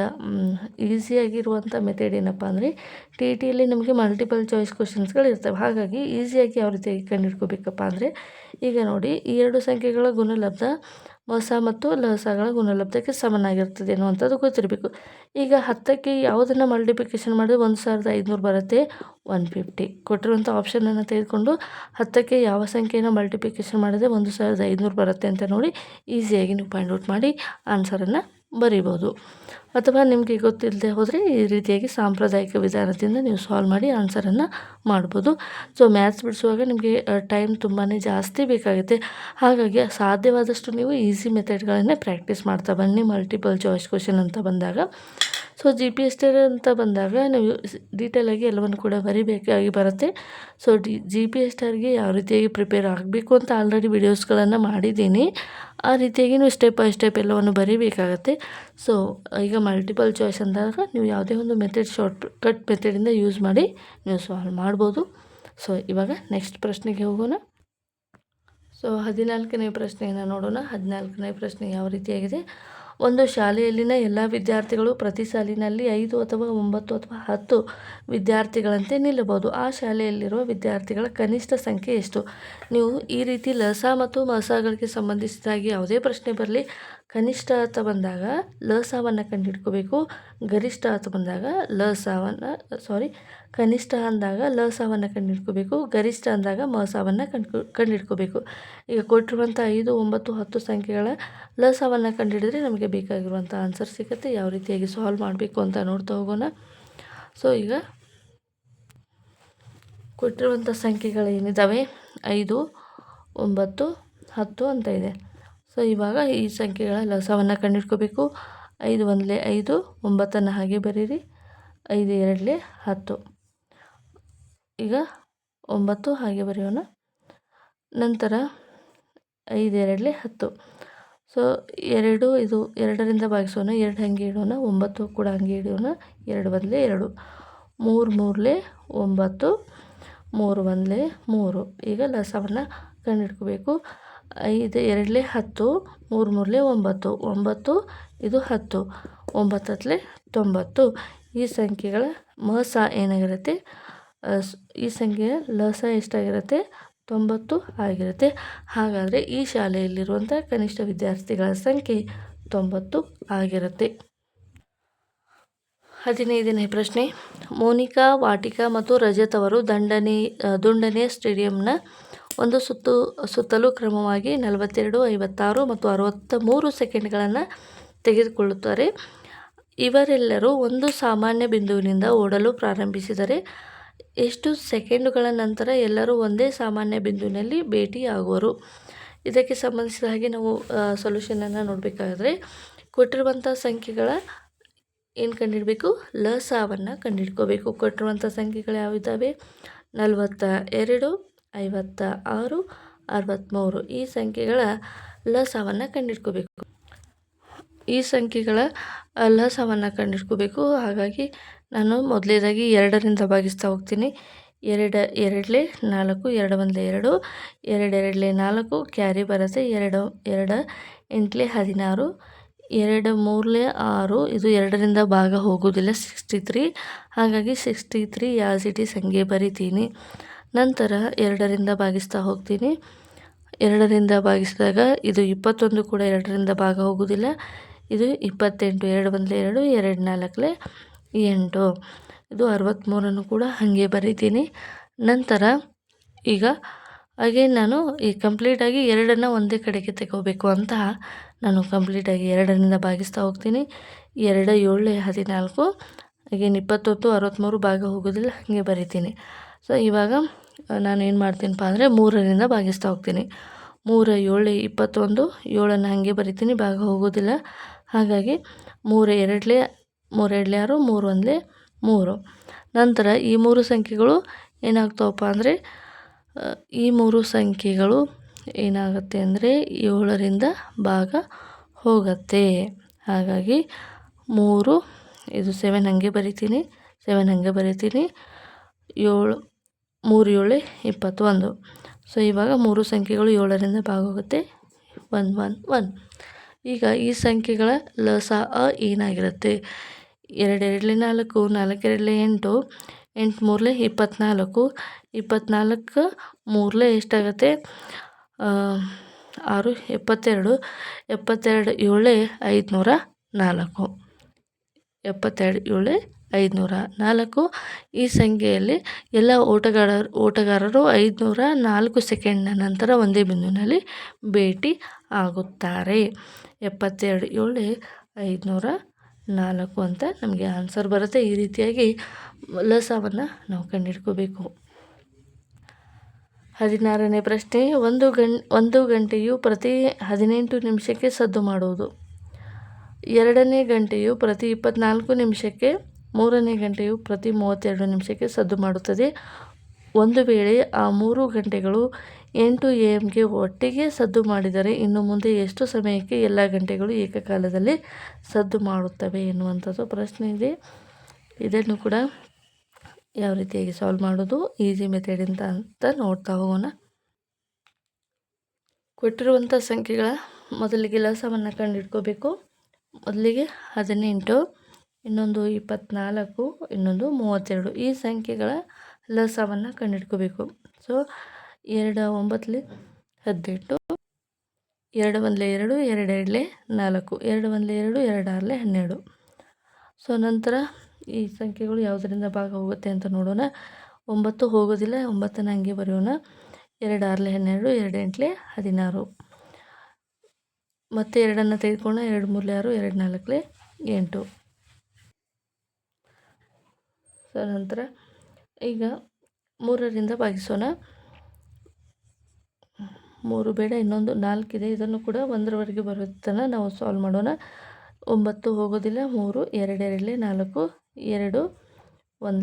ಈಸಿಯಾಗಿರುವಂಥ ಮೆಥಡ್ ಏನಪ್ಪ ಅಂದರೆ ಟಿ ಟಿಯಲ್ಲಿ ನಿಮಗೆ ಮಲ್ಟಿಪಲ್ ಚಾಯ್ಸ್ ಕ್ವಶನ್ಸ್ಗಳು ಇರ್ತವೆ. ಹಾಗಾಗಿ ಈಸಿಯಾಗಿ ಯಾವ ರೀತಿಯಾಗಿ ಕಂಡುಹಿಡ್ಕೋಬೇಕಪ್ಪ ಅಂದರೆ, ಈಗ ನೋಡಿ ಈ 2 ಸಂಖ್ಯೆಗಳ ಗುಣಲಬ್ಧ ಮಸ ಮತ್ತು ಲಸಗಳ ಗುಣಲಬ್ಧಕ್ಕೆ ಸಮನಾಗಿರ್ತದೆ ಅನ್ನುವಂಥದ್ದು ಗೊತ್ತಿರಬೇಕು. ಈಗ 10ಕ್ಕೆ ಯಾವುದನ್ನು ಮಲ್ಟಿಪ್ಲಿಕೇಶನ್ ಮಾಡಿದ್ರೆ 1500 ಬರುತ್ತೆ 150. ಕೊಟ್ಟಿರುವಂಥ ಆಪ್ಷನನ್ನು ತೆಗೆದುಕೊಂಡು 10ಕ್ಕೆ ಯಾವ ಸಂಖ್ಯೆಯನ್ನು ಮಲ್ಟಿಪ್ಲಿಕೇಶನ್ ಮಾಡಿದ್ರೆ 1500 ಬರುತ್ತೆ ಅಂತ ನೋಡಿ ಈಸಿಯಾಗಿ ನೀವು ಫೈಂಡ್ ಔಟ್ ಮಾಡಿ ಆನ್ಸರನ್ನು ಬರಿಬೋದು. ಅಥವಾ ನಿಮಗೆ ಗೊತ್ತಿಲ್ಲದೆ ಹೋದರೆ ಈ ರೀತಿಯಾಗಿ ಸಾಂಪ್ರದಾಯಿಕ ವಿಧಾನದಿಂದ ನೀವು ಸಾಲ್ವ್ ಮಾಡಿ ಆನ್ಸರನ್ನು ಮಾಡ್ಬೋದು. ಸೊ ಮ್ಯಾಥ್ಸ್ ಬಿಡಿಸುವಾಗ ನಿಮಗೆ ಟೈಮ್ ತುಂಬಾ ಜಾಸ್ತಿ ಬೇಕಾಗುತ್ತೆ. ಹಾಗಾಗಿ ಸಾಧ್ಯವಾದಷ್ಟು ನೀವು ಈಸಿ ಮೆಥಡ್ಗಳನ್ನೇ ಪ್ರಾಕ್ಟೀಸ್ ಮಾಡ್ತಾ ಬನ್ನಿ. ಮಲ್ಟಿಪಲ್ ಚಾಯ್ಸ್ ಕ್ವಶನ್ ಅಂತ ಬಂದಾಗ, so G P S T ಅಂತ ಬಂದಾಗ ನೀವು ಡೀಟೇಲಾಗಿ ಎಲ್ಲವನ್ನು ಕೂಡ ಬರಿಬೇಕಾಗಿ ಬರುತ್ತೆ. ಸೊ ಜಿ ಪಿ ಎಸ್ ಟಿಗೆ ಯಾವ ರೀತಿಯಾಗಿ ಪ್ರಿಪೇರ್ ಆಗಬೇಕು ಅಂತ ಆಲ್ರೆಡಿ ವಿಡಿಯೋಸ್ಗಳನ್ನು ಮಾಡಿದ್ದೀನಿ. ಆ ರೀತಿಯಾಗಿ ನೀವು ಸ್ಟೆಪ್ ಬೈ ಸ್ಟೆಪ್ ಎಲ್ಲವನ್ನು ಬರೀಬೇಕಾಗತ್ತೆ. ಸೊ ಈಗ ಮಲ್ಟಿಪಲ್ ಚಾಯ್ಸ್ ಅಂದಾಗ ನೀವು ಯಾವುದೇ ಒಂದು ಮೆಥಡ್ ಶಾರ್ಟ್ ಕಟ್ ಮೆಥಡಿಂದ ಯೂಸ್ ಮಾಡಿ ನೀವು ಸಾಲ್ವ್ ಮಾಡ್ಬೋದು. ಸೊ ಇವಾಗ ನೆಕ್ಸ್ಟ್ ಪ್ರಶ್ನೆಗೆ ಹೋಗೋಣ. ಸೊ 14ನೇ ಪ್ರಶ್ನೆಯನ್ನು ನೋಡೋಣ. 14ನೇ ಪ್ರಶ್ನೆ ಯಾವ ರೀತಿಯಾಗಿದೆ: ಒಂದು ಶಾಲೆಯಲ್ಲಿನ ಎಲ್ಲ ವಿದ್ಯಾರ್ಥಿಗಳು ಪ್ರತಿ ಸಾಲಿನಲ್ಲಿ 5 ಅಥವಾ 9 ಅಥವಾ 10 ವಿದ್ಯಾರ್ಥಿಗಳಂತೆ ನಿಲ್ಲಬಹುದು. ಆ ಶಾಲೆಯಲ್ಲಿರುವ ವಿದ್ಯಾರ್ಥಿಗಳ ಕನಿಷ್ಠ ಸಂಖ್ಯೆ ಎಷ್ಟು? ನೀವು ಈ ರೀತಿ ಲಸ ಮತ್ತು ಮಸಗಳಿಗೆ ಸಂಬಂಧಿಸಿದಾಗಿ ಯಾವುದೇ ಪ್ರಶ್ನೆ ಬರಲಿ, ಕನಿಷ್ಠ ಅಂತ ಬಂದಾಗ ಲಸವನ್ನು ಕಂಡುಹಿಡ್ಕೋಬೇಕು, ಗರಿಷ್ಠ ಅಂತ ಬಂದಾಗ ಕನಿಷ್ಠ ಅಂದಾಗ ಲಸವನ್ನು ಕಂಡುಹಿಡ್ಕೋಬೇಕು, ಗರಿಷ್ಠ ಅಂದಾಗ ಮಸವನ್ನು ಕಂಡುಹಿಡ್ಕೋಬೇಕು. ಈಗ ಕೊಟ್ಟಿರುವಂಥ 5, 9, 10 ಸಂಖ್ಯೆಗಳ ಲಸವನ್ನು ಕಂಡುಹಿಡಿದ್ರೆ ನಮಗೆ ಬೇಕಾಗಿರುವಂಥ ಆನ್ಸರ್ ಸಿಗುತ್ತೆ. ಯಾವ ರೀತಿಯಾಗಿ ಸಾಲ್ವ್ ಮಾಡಬೇಕು ಅಂತ ನೋಡ್ತಾ ಹೋಗೋಣ. ಸೊ ಈಗ ಕೊಟ್ಟಿರುವಂಥ ಸಂಖ್ಯೆಗಳು ಏನಿದ್ದಾವೆ 5, 9, 10 ಅಂತ ಇದೆ. ಸೊ ಇವಾಗ ಈ ಸಂಖ್ಯೆಗಳ ಲಸವನ್ನು ಕಂಡುಹಿಡ್ಕೋಬೇಕು. 5 1 5, 9 ಹಾಗೆ ಬರೀರಿ, 5 2 10. ಈಗ 9 ಹಾಗೆ ಬರೆಯೋಣ. ನಂತರ 5 2 10. ಸೊ 2 ಇದು 2ರಿಂದ ಭಾಗಿಸೋಣ, 2 ಹಾಗೆ ಇಡೋಣ, 9 ಕೂಡ ಹಾಗೆ ಇಡೋಣ, 2 1 2, 3 3 9, 3 1 3. ಈಗ ಲಸವನ್ನು ಕಂಡುಹಿಡ್ಕೋಬೇಕು. 5 2 10, 3 3 9, 9 ಇದು 10, 9 90. ಈ ಸಂಖ್ಯೆಗಳ ಮಸ ಏನಾಗಿರುತ್ತೆ, ಈ ಸಂಖ್ಯೆಯ ಲಸ ಎಷ್ಟಾಗಿರುತ್ತೆ 90 ಆಗಿರುತ್ತೆ. ಹಾಗಾದರೆ ಈ ಶಾಲೆಯಲ್ಲಿರುವಂಥ ಕನಿಷ್ಠ ವಿದ್ಯಾರ್ಥಿಗಳ ಸಂಖ್ಯೆ 90 ಆಗಿರುತ್ತೆ. 15ನೇ ಪ್ರಶ್ನೆ: ಮೋನಿಕಾ, ವಾಟಿಕಾ ಮತ್ತು ರಜತ್ ಅವರು ದುಂಡನೆ ಸ್ಟೇಡಿಯಂನ ಒಂದು ಸುತ್ತಲೂ ಕ್ರಮವಾಗಿ 42, 56 ಮತ್ತು 63 ಸೆಕೆಂಡ್ಗಳನ್ನು ತೆಗೆದುಕೊಳ್ಳುತ್ತಾರೆ. ಇವರೆಲ್ಲರೂ ಒಂದು ಸಾಮಾನ್ಯ ಬಿಂದುವಿನಿಂದ ಓಡಲು ಪ್ರಾರಂಭಿಸಿದರೆ ಎಷ್ಟು ಸೆಕೆಂಡುಗಳ ನಂತರ ಎಲ್ಲರೂ ಒಂದೇ ಸಾಮಾನ್ಯ ಬಿಂದುವಿನಲ್ಲಿ ಭೇಟಿಯಾಗುವರು? ಇದಕ್ಕೆ ಸಂಬಂಧಿಸಿದ ಹಾಗೆ ನಾವು ಸೊಲ್ಯೂಷನನ್ನು ನೋಡಬೇಕಾದ್ರೆ ಕೊಟ್ಟಿರುವಂಥ ಸಂಖ್ಯೆಗಳ ಏನು ಕಂಡುಹಿಡಬೇಕು, ಲಸವನ್ನು ಕಂಡುಹಿಡ್ಕೋಬೇಕು. ಕೊಟ್ಟಿರುವಂಥ ಸಂಖ್ಯೆಗಳು ಯಾವಿದ್ದಾವೆ 42, 56, 63. ಈ ಸಂಖ್ಯೆಗಳ ಲಸವನ್ನು ಕಂಡುಹಿಡ್ಕೋಬೇಕು. ಈ ಸಂಖ್ಯೆಗಳ ಲಸವನ್ನು ಕಂಡುಹಿಡ್ಕೋಬೇಕು. ಹಾಗಾಗಿ ನಾನು ಮೊದಲನೇದಾಗಿ 2ರಿಂದ ಭಾಗಿಸ್ತಾ ಹೋಗ್ತೀನಿ. 2 2 4, 2 1 2, 2 2 4, ಕ್ಯಾರಿ ಬರುತ್ತೆ, 2 2 8 16, 2 3 6. ಇದು 2ರಿಂದ ಭಾಗ ಹೋಗೋದಿಲ್ಲ, 63. ಹಾಗಾಗಿ 63 ಯಾಸ್ ಇಟ್ ಈಸ್ ಹಂಗೆ ಬರಿತೀನಿ. ನಂತರ 2ರಿಂದ ಭಾಗಿಸ್ತಾ ಹೋಗ್ತೀನಿ. 2ರಿಂದ ಭಾಗಿಸಿದಾಗ ಇದು 21 ಕೂಡ 2ರಿಂದ ಭಾಗ ಹೋಗೋದಿಲ್ಲ, ಇದು 28. 2 1 2, 2 4 8. ಇದು 63 ಕೂಡ ಹಾಗೆ ಬರೀತೀನಿ. ನಂತರ ಈಗ ಅಗೇನ್ ನಾನು ಈ ಕಂಪ್ಲೀಟಾಗಿ 2 ಒಂದೇ ಕಡೆಗೆ ತಗೋಬೇಕು ಅಂತ ನಾನು ಕಂಪ್ಲೀಟಾಗಿ 2ರಿಂದ ಭಾಗಿಸ್ತಾ ಹೋಗ್ತೀನಿ. 2 7 14 ಅಗೇನ್ 29 63 ಭಾಗ ಹೋಗೋದಿಲ್ಲ, ಹಾಗೆ ಬರಿತೀನಿ. ಸೊ ಇವಾಗ ನಾನು ಏನು ಮಾಡ್ತೀನಪ್ಪ ಅಂದರೆ 3ರಿಂದ ಭಾಗಿಸ್ತಾ ಹೋಗ್ತೀನಿ. 3 7 21, 7 ಹಾಗೆ ಬರಿತೀನಿ, ಭಾಗ ಹೋಗೋದಿಲ್ಲ. ಹಾಗಾಗಿ 3 2 6 3 1 3. ನಂತರ ಈ 3 ಸಂಖ್ಯೆಗಳು ಏನಾಗ್ತಾವಪ್ಪ ಅಂದರೆ ಈ 3 ಸಂಖ್ಯೆಗಳು ಏನಾಗುತ್ತೆ ಅಂದರೆ 7ರಿಂದ ಭಾಗ ಹೋಗುತ್ತೆ. ಹಾಗಾಗಿ 3 ಇದು 7 ಹಾಗೆ ಬರಿತೀನಿ, 7 ಹಾಗೆ ಬರಿತೀನಿ. 7 3 7 21. ಸೊ ಇವಾಗ 3 ಸಂಖ್ಯೆಗಳು 7ರಿಂದ ಭಾಗ ಹೋಗುತ್ತೆ, 1 1 1. ಈಗ ಈ ಸಂಖ್ಯೆಗಳ ಲಸ ಏನಾಗಿರುತ್ತೆ? 2 2 4, 4 2 8, 8 3 24, 24 3 ಎಷ್ಟಾಗುತ್ತೆ? 6 72, 72 7 504, 72 7 504. ಈ ಸಂಖ್ಯೆಯಲ್ಲಿ ಎಲ್ಲ ಓಟಗಾರರು 504 ಸೆಕೆಂಡ್ನ ನಂತರ ಒಂದೇ ಬಿಂದುವಿನಲ್ಲಿ ಭೇಟಿ ಆಗುತ್ತಾರೆ. 72 7 504 ಅಂತ ನಮಗೆ ಆನ್ಸರ್ ಬರುತ್ತೆ. ಈ ರೀತಿಯಾಗಿ ಲಸವನ್ನು ನಾವು ಕಂಡುಹಿಡ್ಕೋಬೇಕು. 16ನೇ ಪ್ರಶ್ನೆ, ಒಂದು ಗಂಟೆಯು ಪ್ರತಿ 18 ನಿಮಿಷಕ್ಕೆ ಸದ್ದು ಮಾಡುವುದು. 2ನೇ ಗಂಟೆಯು ಪ್ರತಿ 24 ನಿಮಿಷಕ್ಕೆ, 3ನೇ ಗಂಟೆಯು ಪ್ರತಿ 32 ನಿಮಿಷಕ್ಕೆ ಸದ್ದು ಮಾಡುತ್ತದೆ. ಒಂದು ವೇಳೆ ಆ 3 ಗಂಟೆಗಳು 8 AM ಒಟ್ಟಿಗೆ ಸದ್ದು ಮಾಡಿದರೆ ಇನ್ನು ಮುಂದೆ ಎಷ್ಟು ಸಮಯಕ್ಕೆ ಎಲ್ಲ ಗಂಟೆಗಳು ಏಕಕಾಲದಲ್ಲಿ ಸದ್ದು ಮಾಡುತ್ತವೆ ಎನ್ನುವಂಥದ್ದು ಪ್ರಶ್ನೆ ಇದೆ. ಇದನ್ನು ಕೂಡ ಯಾವ ರೀತಿಯಾಗಿ ಸಾಲ್ವ್ ಮಾಡೋದು, ಈಸಿ ಮೆಥಡ್ ಅಂತ ನೋಡ್ತಾ ಹೋಗೋಣ. ಕೊಟ್ಟಿರುವಂಥ ಸಂಖ್ಯೆಗಳ ಮೊದಲಿಗೆ ಲಸವನ್ನು ಕಂಡುಹಿಡ್ಕೋಬೇಕು. ಮೊದಲಿಗೆ 18, ಇನ್ನೊಂದು 24, ಇನ್ನೊಂದು 32. ಈ ಸಂಖ್ಯೆಗಳ ಲಸವನ್ನು ಕಂಡುಹಿಡ್ಕೋಬೇಕು. ಸೊ 2 9 18, 2 1 2, 2 2 4, 2 1 2, 2 6 12. ಸೊ ನಂತರ ಈ ಸಂಖ್ಯೆಗಳು ಯಾವುದರಿಂದ ಭಾಗ ಹೋಗುತ್ತೆ ಅಂತ ನೋಡೋಣ. 9 ಹೋಗೋದಿಲ್ಲ, 9ನ ಹಂಗೆ ಬರೆಯೋಣ. 2 6 12, 2 8 16. ಮತ್ತು 2 ತೆಗೆದುಕೊಳ್ಳೋಣ. 2 3 6, 2 4 8. ಸೊ ನಂತರ ಈಗ 3ರಿಂದ ಭಾಗಿಸೋಣ. 3 ಬೇಡ, ಇನ್ನೊಂದು 4 ಇದೆ, ಇದನ್ನು ಕೂಡ 1ರವರೆಗೆ ಬರುತ್ತನ ನಾವು ಸಾಲ್ವ್ ಮಾಡೋಣ. 9 ಹೋಗೋದಿಲ್ಲ, 3 2 2 4, 2 1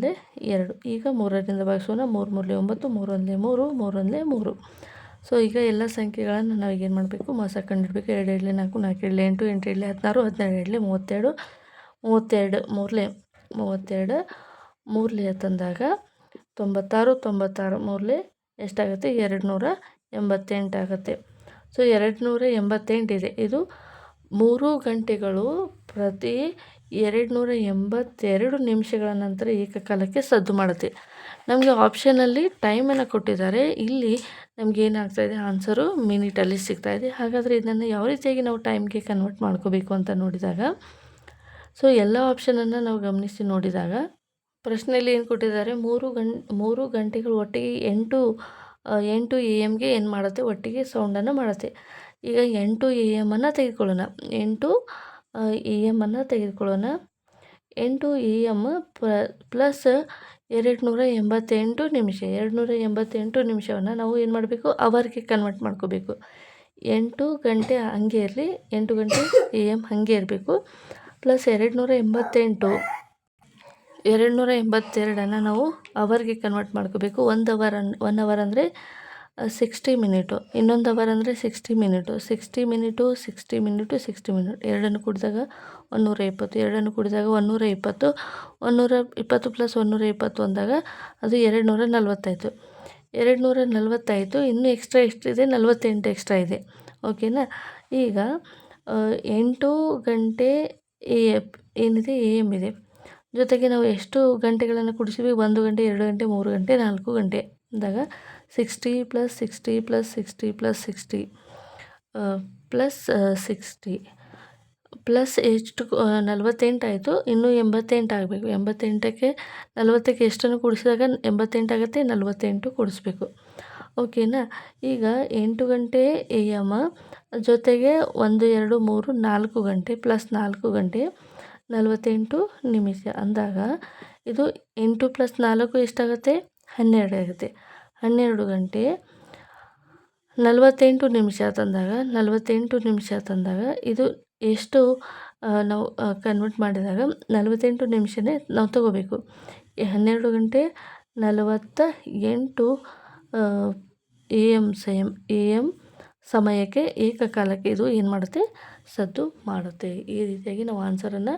2. ಈಗ 3ರಿಂದ ಭಾಗಿಸೋಣ. 3 3 9, 3 1 3, 3 1 3. ಸೊ ಈಗ ಎಲ್ಲ ಸಂಖ್ಯೆಗಳನ್ನು ನಾವೀಗೇನು ಮಾಡಬೇಕು, ಮೋಸ ಕಂಡಿಡಬೇಕು. 2 2 4, 4 2 8, 8 2 16, 12 2 32, 32 3 32 ತಂದಾಗ 96, 96 3 ಎಷ್ಟಾಗುತ್ತೆ? 288 ಆಗುತ್ತೆ. ಸೊ 288 ಇದೆ. ಇದು 3 ಗಂಟೆಗಳು ಪ್ರತಿ 282 ನಿಮಿಷಗಳ ನಂತರ ಏಕಕಾಲಕ್ಕೆ ಸದ್ದು ಮಾಡುತ್ತೆ. ನಮಗೆ ಆಪ್ಷನಲ್ಲಿ ಟೈಮನ್ನು ಕೊಟ್ಟಿದ್ದಾರೆ, ಇಲ್ಲಿ ನಮ್ಗೆ ಏನಾಗ್ತಾಯಿದೆ, ಆನ್ಸರು ಮಿನಿಟಲ್ಲಿ ಸಿಗ್ತಾಯಿದೆ. ಹಾಗಾದರೆ ಇದನ್ನು ಯಾವ ರೀತಿಯಾಗಿ ನಾವು ಟೈಮ್ಗೆ ಕನ್ವರ್ಟ್ ಮಾಡ್ಕೋಬೇಕು ಅಂತ ನೋಡಿದಾಗ, ಸೊ ಎಲ್ಲ ಆಪ್ಷನನ್ನು ನಾವು ಗಮನಿಸಿ ನೋಡಿದಾಗ ಪ್ರಶ್ನೆಯಲ್ಲಿ ಏನು ಕೊಟ್ಟಿದ್ದಾರೆ, 3 ಗಂಟೆಗಳು ಒಟ್ಟಿಗೆ 8 AM ಏನು ಮಾಡುತ್ತೆ, ಒಟ್ಟಿಗೆ ಸೌಂಡನ್ನು ಮಾಡುತ್ತೆ. ಈಗ 8 AM ತೆಗೆದುಕೊಳ್ಳೋಣ. 8 AM ತೆಗೆದುಕೊಳ್ಳೋಣ. 8 AM ಪ್ಲಸ್ 288 ನಿಮಿಷ. 288 ನಿಮಿಷವನ್ನು ನಾವು ಏನು ಮಾಡಬೇಕು, ಅವರ್ಗೆ ಕನ್ವರ್ಟ್ ಮಾಡ್ಕೋಬೇಕು. 8 ಗಂಟೆ ಹಂಗೆ ಇರಲಿ, 8 ಗಂಟೆ AM ಹಾಗೆ ಇರಬೇಕು. ಪ್ಲಸ್ 288, 282 ನಾವು ಅವರ್ಗೆ ಕನ್ವರ್ಟ್ ಮಾಡ್ಕೋಬೇಕು. 1 ಅವರ್ ಅಂದರೆ 60 ಮಿನಿಟು, ಇನ್ನೊಂದು ಅವರ್ ಅಂದರೆ 60 ಮಿನಿಟು. 60 ಮಿನಿಟು 60 ಮಿನಿಟು 60 ಮಿನಿಟ್, ಎರಡನ್ನು ಕೂಡಿದಾಗ 120, ಎರಡನ್ನು ಕೂಡಿದಾಗ 120, 120 ಪ್ಲಸ್ 120 ಅಂದಾಗ ಅದು 240 ಆಯಿತು. 245 ಇನ್ನೂ ಎಕ್ಸ್ಟ್ರಾ ಎಷ್ಟಿದೆ, 48 ಎಕ್ಸ್ಟ್ರಾ ಇದೆ. ಓಕೆನಾ. ಈಗ 8 ಗಂಟೆ ಏನಿದೆ AM ಇದೆ, ಜೊತೆಗೆ ನಾವು ಎಷ್ಟು ಗಂಟೆಗಳನ್ನು ಕೂಡಿಸಿವಿ, 1 ಗಂಟೆ 2 ಗಂಟೆ 3 ಗಂಟೆ 4 ಗಂಟೆ ಅಂದಾಗ 60 plus 60 plus 60 plus 60 plus 60 plus ಎಷ್ಟು 48 ಆಯಿತು. ಇನ್ನೂ 88 ಆಗಬೇಕು. 88ಕ್ಕೆ 40ಕ್ಕೆ ಎಷ್ಟನ್ನು ಕೂಡಿಸಿದಾಗ 88 ಆಗುತ್ತೆ. 48 ಕೂಡಿಸ್ಬೇಕು. ಓಕೆನಾ. ಈಗ 8 ಗಂಟೆ AM ಜೊತೆಗೆ 1, 2, 3, 4 ಗಂಟೆ ಪ್ಲಸ್ 4 ಗಂಟೆ 48 ನಿಮಿಷ ಅಂದಾಗ ಇದು 8 + 4 ಎಷ್ಟಾಗುತ್ತೆ? 12 ಆಗುತ್ತೆ. 12 ಗಂಟೆ 48 ನಿಮಿಷ ತಂದಾಗ ಇದು ಎಷ್ಟು ನಾವು ಕನ್ವರ್ಟ್ ಮಾಡಿದಾಗ 48 ನಿಮಿಷನೇ ನಾವು ತಗೋಬೇಕು. 12 ಗಂಟೆ 48 AM ಸಮಯಕ್ಕೆ ಏಕಕಾಲಕ್ಕೆ ಇದು ಏನು ಮಾಡುತ್ತೆ? ಸದ್ದು ಮಾಡುತ್ತೆ. ಈ ರೀತಿಯಾಗಿ ನಾವು ಆನ್ಸರನ್ನು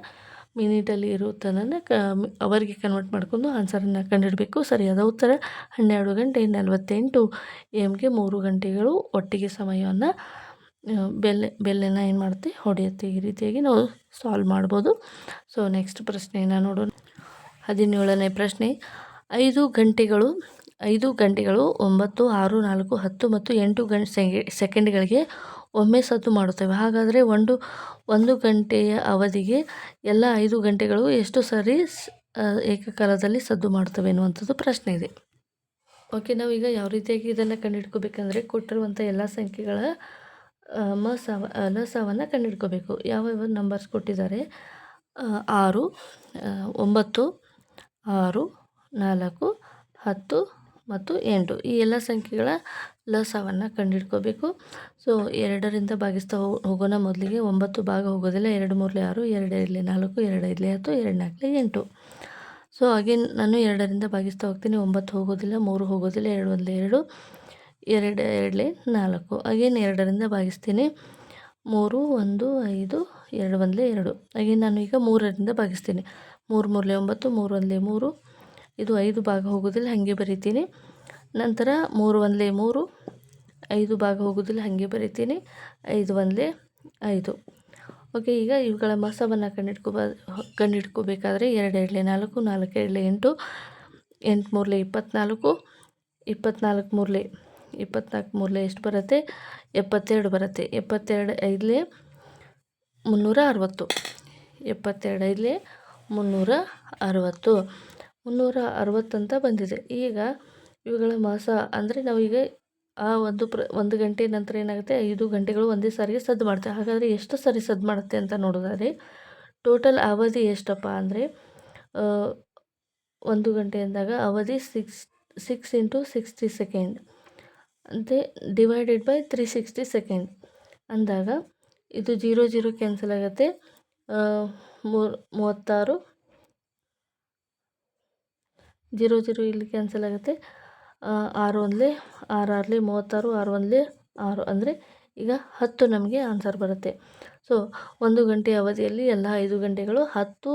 ಮಿನಿಟಲ್ಲಿ ಇರುವುದನ್ನು ಅವರಿಗೆ ಕನ್ವರ್ಟ್ ಮಾಡಿಕೊಂಡು ಆನ್ಸರನ್ನು ಕಂಡುಹಿಡಬೇಕು. ಸರಿಯಾದ ಉತ್ತರ 12 ಗಂಟೆ 48 AMಗೆ 3 ಗಂಟೆಗಳು ಒಟ್ಟಿಗೆ ಸಮಯವನ್ನು ಬೆಲ್ಲನ್ನು ಏನು ಮಾಡುತ್ತೆ? ಹೊಡೆಯುತ್ತೆ. ಈ ರೀತಿಯಾಗಿ ನಾವು ಸಾಲ್ವ್ ಮಾಡ್ಬೋದು. ಸೊ ನೆಕ್ಸ್ಟ್ ಪ್ರಶ್ನೆಯನ್ನು ನೋಡೋಣ. 17ನೇ ಪ್ರಶ್ನೆ. 5 ಗಂಟೆಗಳು 9, 6, 4, 10 ಮತ್ತು 8 ಸೆಕೆಂಡ್ಗಳಿಗೆ ಒಮ್ಮೆ ಸದ್ದು ಮಾಡುತ್ತವೆ. ಹಾಗಾದರೆ ಒಂದು ಗಂಟೆಯ ಅವಧಿಗೆ ಎಲ್ಲ 5 ಗಂಟೆಗಳು ಎಷ್ಟು ಸಾರಿ ಏಕಕಾಲದಲ್ಲಿ ಸದ್ದು ಮಾಡ್ತವೆ ಎನ್ನುವಂಥದ್ದು ಪ್ರಶ್ನೆ ಇದೆ. ಓಕೆ, ನಾವೀಗ ಯಾವ ರೀತಿಯಾಗಿ ಇದನ್ನು ಕಂಡುಹಿಡ್ಕೋಬೇಕಂದ್ರೆ ಕೊಟ್ಟಿರುವಂಥ ಎಲ್ಲ ಸಂಖ್ಯೆಗಳ ಲಸವನ್ನು ಕಂಡುಹಿಡ್ಕೋಬೇಕು. ಯಾವ ನಂಬರ್ಸ್ ಕೊಟ್ಟಿದ್ದಾರೆ? 6, 9, 6, 4, 10 ಮತ್ತು 8 ಈ ಎಲ್ಲ ಸಂಖ್ಯೆಗಳ ಲಸವನ್ನು ಕಂಡುಹಿಡ್ಕೋಬೇಕು. ಸೊ 2ರಿಂದ ಭಾಗಿಸ್ತಾ ಹೋಗೋಣ. ಮೊದಲಿಗೆ 9 ಭಾಗ ಹೋಗೋದಿಲ್ಲ. 2 ಮೂರಲೆ 6, 2 5 4, 2 5 10, 2 4 8. ಸೊ ಅಗೇನ್ ನಾನು 2ರಿಂದ ಭಾಗಿಸ್ತಾ ಹೋಗ್ತೀನಿ. 9 ಹೋಗೋದಿಲ್ಲ, 3 ಹೋಗೋದಿಲ್ಲ, 2 1 2, 2 2 4. ಅಗೇನ್ 2ರಿಂದ ಭಾಗಿಸ್ತೀನಿ. 3 1 5, 2 1 2. ಅಗೇನ್ ನಾನು ಈಗ 3ರಿಂದ ಭಾಗಿಸ್ತೀನಿ. 3 ಮೂರಲೆ 9, 3 1 3. ಇದು 5 ಭಾಗ ಹೋಗೋದಿಲ್ಲ, ಹಾಗೆ ಬರಿತೀನಿ. ನಂತರ 3 1 3, 5 ಭಾಗ ಹೋಗೋದಿಲ್ಲ, ಹಾಗೆ ಬರಿತೀನಿ. 5 1 5. ಓಕೆ, ಈಗ ಇವುಗಳ ಮೊಸವನ್ನು ಕಂಡುಹಿಡ್ಕೋಬೇಕಾದ್ರೆ 2 2 4, 4 2 8, 8 ಮೂರಲೆ 24, 24 ಮೂರಲೆ 24 ಮೂರಲೆ ಎಷ್ಟು ಬರುತ್ತೆ? 72 ಬರುತ್ತೆ. 72 5 360. 72 5 360. 360 ಅಂತ ಬಂದಿದೆ. ಈಗ ಇವುಗಳ ಮೊಸ ಅಂದರೆ ನಾವೀಗ ಆ ಒಂದು ಗಂಟೆ ನಂತರ ಏನಾಗುತ್ತೆ? 5 ಗಂಟೆಗಳು ಒಂದೇ ಸಾರಿಗೆ ಸದ್ದು ಮಾಡ್ತವೆ. ಹಾಗಾದರೆ ಎಷ್ಟು ಸಾರಿ ಸದ್ದು ಮಾಡುತ್ತೆ ಅಂತ ನೋಡೋದಾದರೆ ಟೋಟಲ್ ಅವಧಿ ಎಷ್ಟಪ್ಪ ಅಂದರೆ 1 ಗಂಟೆ ಅಂದಾಗ ಅವಧಿ 6 × 60 ಸೆಕೆಂಡ್ ಅಂತೆ ಡಿವೈಡೆಡ್ ಬೈ 360 ಸೆಕೆಂಡ್ ಅಂದಾಗ ಇದು 0 0 ಕ್ಯಾನ್ಸಲ್ ಆಗುತ್ತೆ. 36 0 0 ಇಲ್ಲಿ ಕ್ಯಾನ್ಸಲ್ ಆಗುತ್ತೆ. 6 1 6 6 36, 6 1 6 ಅಂದರೆ ಈಗ 10 ನಮಗೆ ಆನ್ಸರ್ ಬರುತ್ತೆ. ಸೊ 1 ಗಂಟೆ ಅವಧಿಯಲ್ಲಿ ಎಲ್ಲ 5 ಗಂಟೆಗಳು 10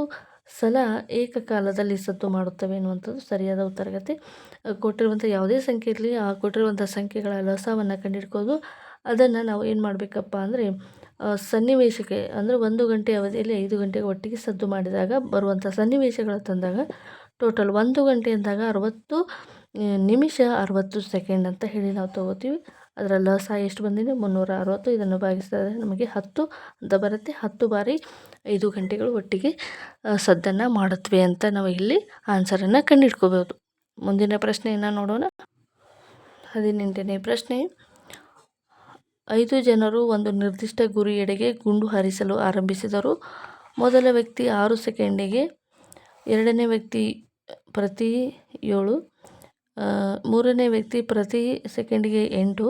ಸಲ ಏಕಕಾಲದಲ್ಲಿ ಸದ್ದು ಮಾಡುತ್ತವೆ ಎನ್ನುವಂಥದ್ದು ಸರಿಯಾದ ಉತ್ತರ ಆಗುತ್ತೆ. ಕೊಟ್ಟಿರುವಂಥ ಯಾವುದೇ ಸಂಖ್ಯೆ ಇರಲಿ, ಆ ಕೊಟ್ಟಿರುವಂಥ ಸಂಖ್ಯೆಗಳ ಲಸವನ್ನು ಕಂಡುಹಿಡ್ಕೋದು. ಅದನ್ನು ನಾವು ಏನು ಮಾಡಬೇಕಪ್ಪ ಅಂದರೆ ಸನ್ನಿವೇಶಕ್ಕೆ ಅಂದರೆ 1 ಗಂಟೆ ಅವಧಿಯಲ್ಲಿ 5 ಗಂಟೆಗೆ ಒಟ್ಟಿಗೆ ಸದ್ದು ಮಾಡಿದಾಗ ಬರುವಂಥ ಸನ್ನಿವೇಶಗಳು ತಂದಾಗ ಟೋಟಲ್ 1 ಗಂಟೆ ಅಂದಾಗ 60 ನಿಮಿಷ 60 ಸೆಕೆಂಡ್ ಅಂತ ಹೇಳಿ ನಾವು ತೊಗೋತೀವಿ. ಅದರ ಲಸ ಎಷ್ಟು ಬಂದಿದೆ? 360. ಇದನ್ನು ಭಾಗಿಸಿದರೆ ನಮಗೆ 10 ಅಂತ ಬರುತ್ತೆ. 10 ಬಾರಿ 5 ಗಂಟೆಗಳು ಒಟ್ಟಿಗೆ ಸದ್ದನ್ನು ಮಾಡುತ್ತವೆ ಅಂತ ನಾವು ಇಲ್ಲಿ ಆನ್ಸರನ್ನು ಕಂಡುಹಿಡ್ಕೋಬೋದು. ಮುಂದಿನ ಪ್ರಶ್ನೆಯನ್ನು ನೋಡೋಣ. 18ನೇ ಪ್ರಶ್ನೆ. 5 ಜನರು ಒಂದು ನಿರ್ದಿಷ್ಟ ಗುರಿಯೆಡೆಗೆ ಗುಂಡು ಹಾರಿಸಲು ಆರಂಭಿಸಿದರು. ಮೊದಲ ವ್ಯಕ್ತಿ 6 ಸೆಕೆಂಡಿಗೆ, ಎರಡನೇ ವ್ಯಕ್ತಿ ಪ್ರತಿ 7, ಮೂರನೇ ವ್ಯಕ್ತಿ ಪ್ರತಿ ಸೆಕೆಂಡಿಗೆ 8,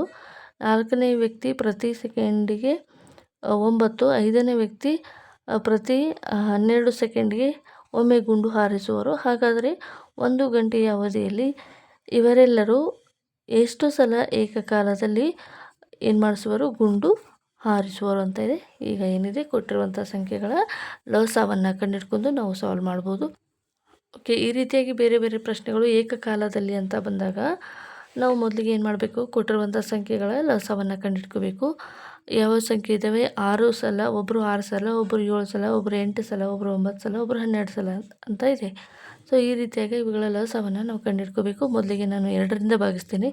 ನಾಲ್ಕನೇ ವ್ಯಕ್ತಿ ಪ್ರತಿ ಸೆಕೆಂಡಿಗೆ 9, ಐದನೇ ವ್ಯಕ್ತಿ ಪ್ರತಿ 12 ಸೆಕೆಂಡ್ಗೆ ಒಮ್ಮೆ ಗುಂಡು ಹಾರಿಸುವರು. ಹಾಗಾದರೆ 1 ಗಂಟೆಯ ಅವಧಿಯಲ್ಲಿ ಇವರೆಲ್ಲರೂ ಎಷ್ಟು ಸಲ ಏಕಕಾಲದಲ್ಲಿ ಏನು ಮಾಡಿಸುವರು? ಗುಂಡು ಹಾರಿಸುವರು ಅಂತ ಇದೆ. ಈಗ ಏನಿದೆ ಕೊಟ್ಟಿರುವಂಥ ಸಂಖ್ಯೆಗಳ ಲಸವನ್ನು ಕಂಡುಹಿಡ್ಕೊಂಡು ನಾವು ಸಾಲ್ವ್ ಮಾಡ್ಬೋದು. ಓಕೆ, ಈ ರೀತಿಯಾಗಿ ಬೇರೆ ಬೇರೆ ಪ್ರಶ್ನೆಗಳು ಏಕಕಾಲದಲ್ಲಿ ಅಂತ ಬಂದಾಗ ನಾವು ಮೊದಲಿಗೆ ಏನು ಮಾಡಬೇಕು? ಕೊಟ್ಟಿರುವಂಥ ಸಂಖ್ಯೆಗಳ ಲಸವನ್ನು ಕಂಡುಹಿಡ್ಕೋಬೇಕು. ಯಾವ ಸಂಖ್ಯೆ ಇದ್ದಾವೆ? 6 ಸಲ, ಒಬ್ಬರು 6 ಸಲ, ಒಬ್ಬರು 7 ಸಲ, ಒಬ್ಬರು 8 ಸಲ, ಒಬ್ಬರು 9 ಸಲ, ಒಬ್ಬರು 12 ಸಲ ಅಂತ ಇದೆ. ಸೊ ಈ ರೀತಿಯಾಗಿ ಇವುಗಳ ಲಸವನ್ನು ನಾವು ಕಂಡುಹಿಡ್ಕೋಬೇಕು. ಮೊದಲಿಗೆ ನಾನು 2ರಿಂದ ಭಾಗಿಸ್ತೀನಿ.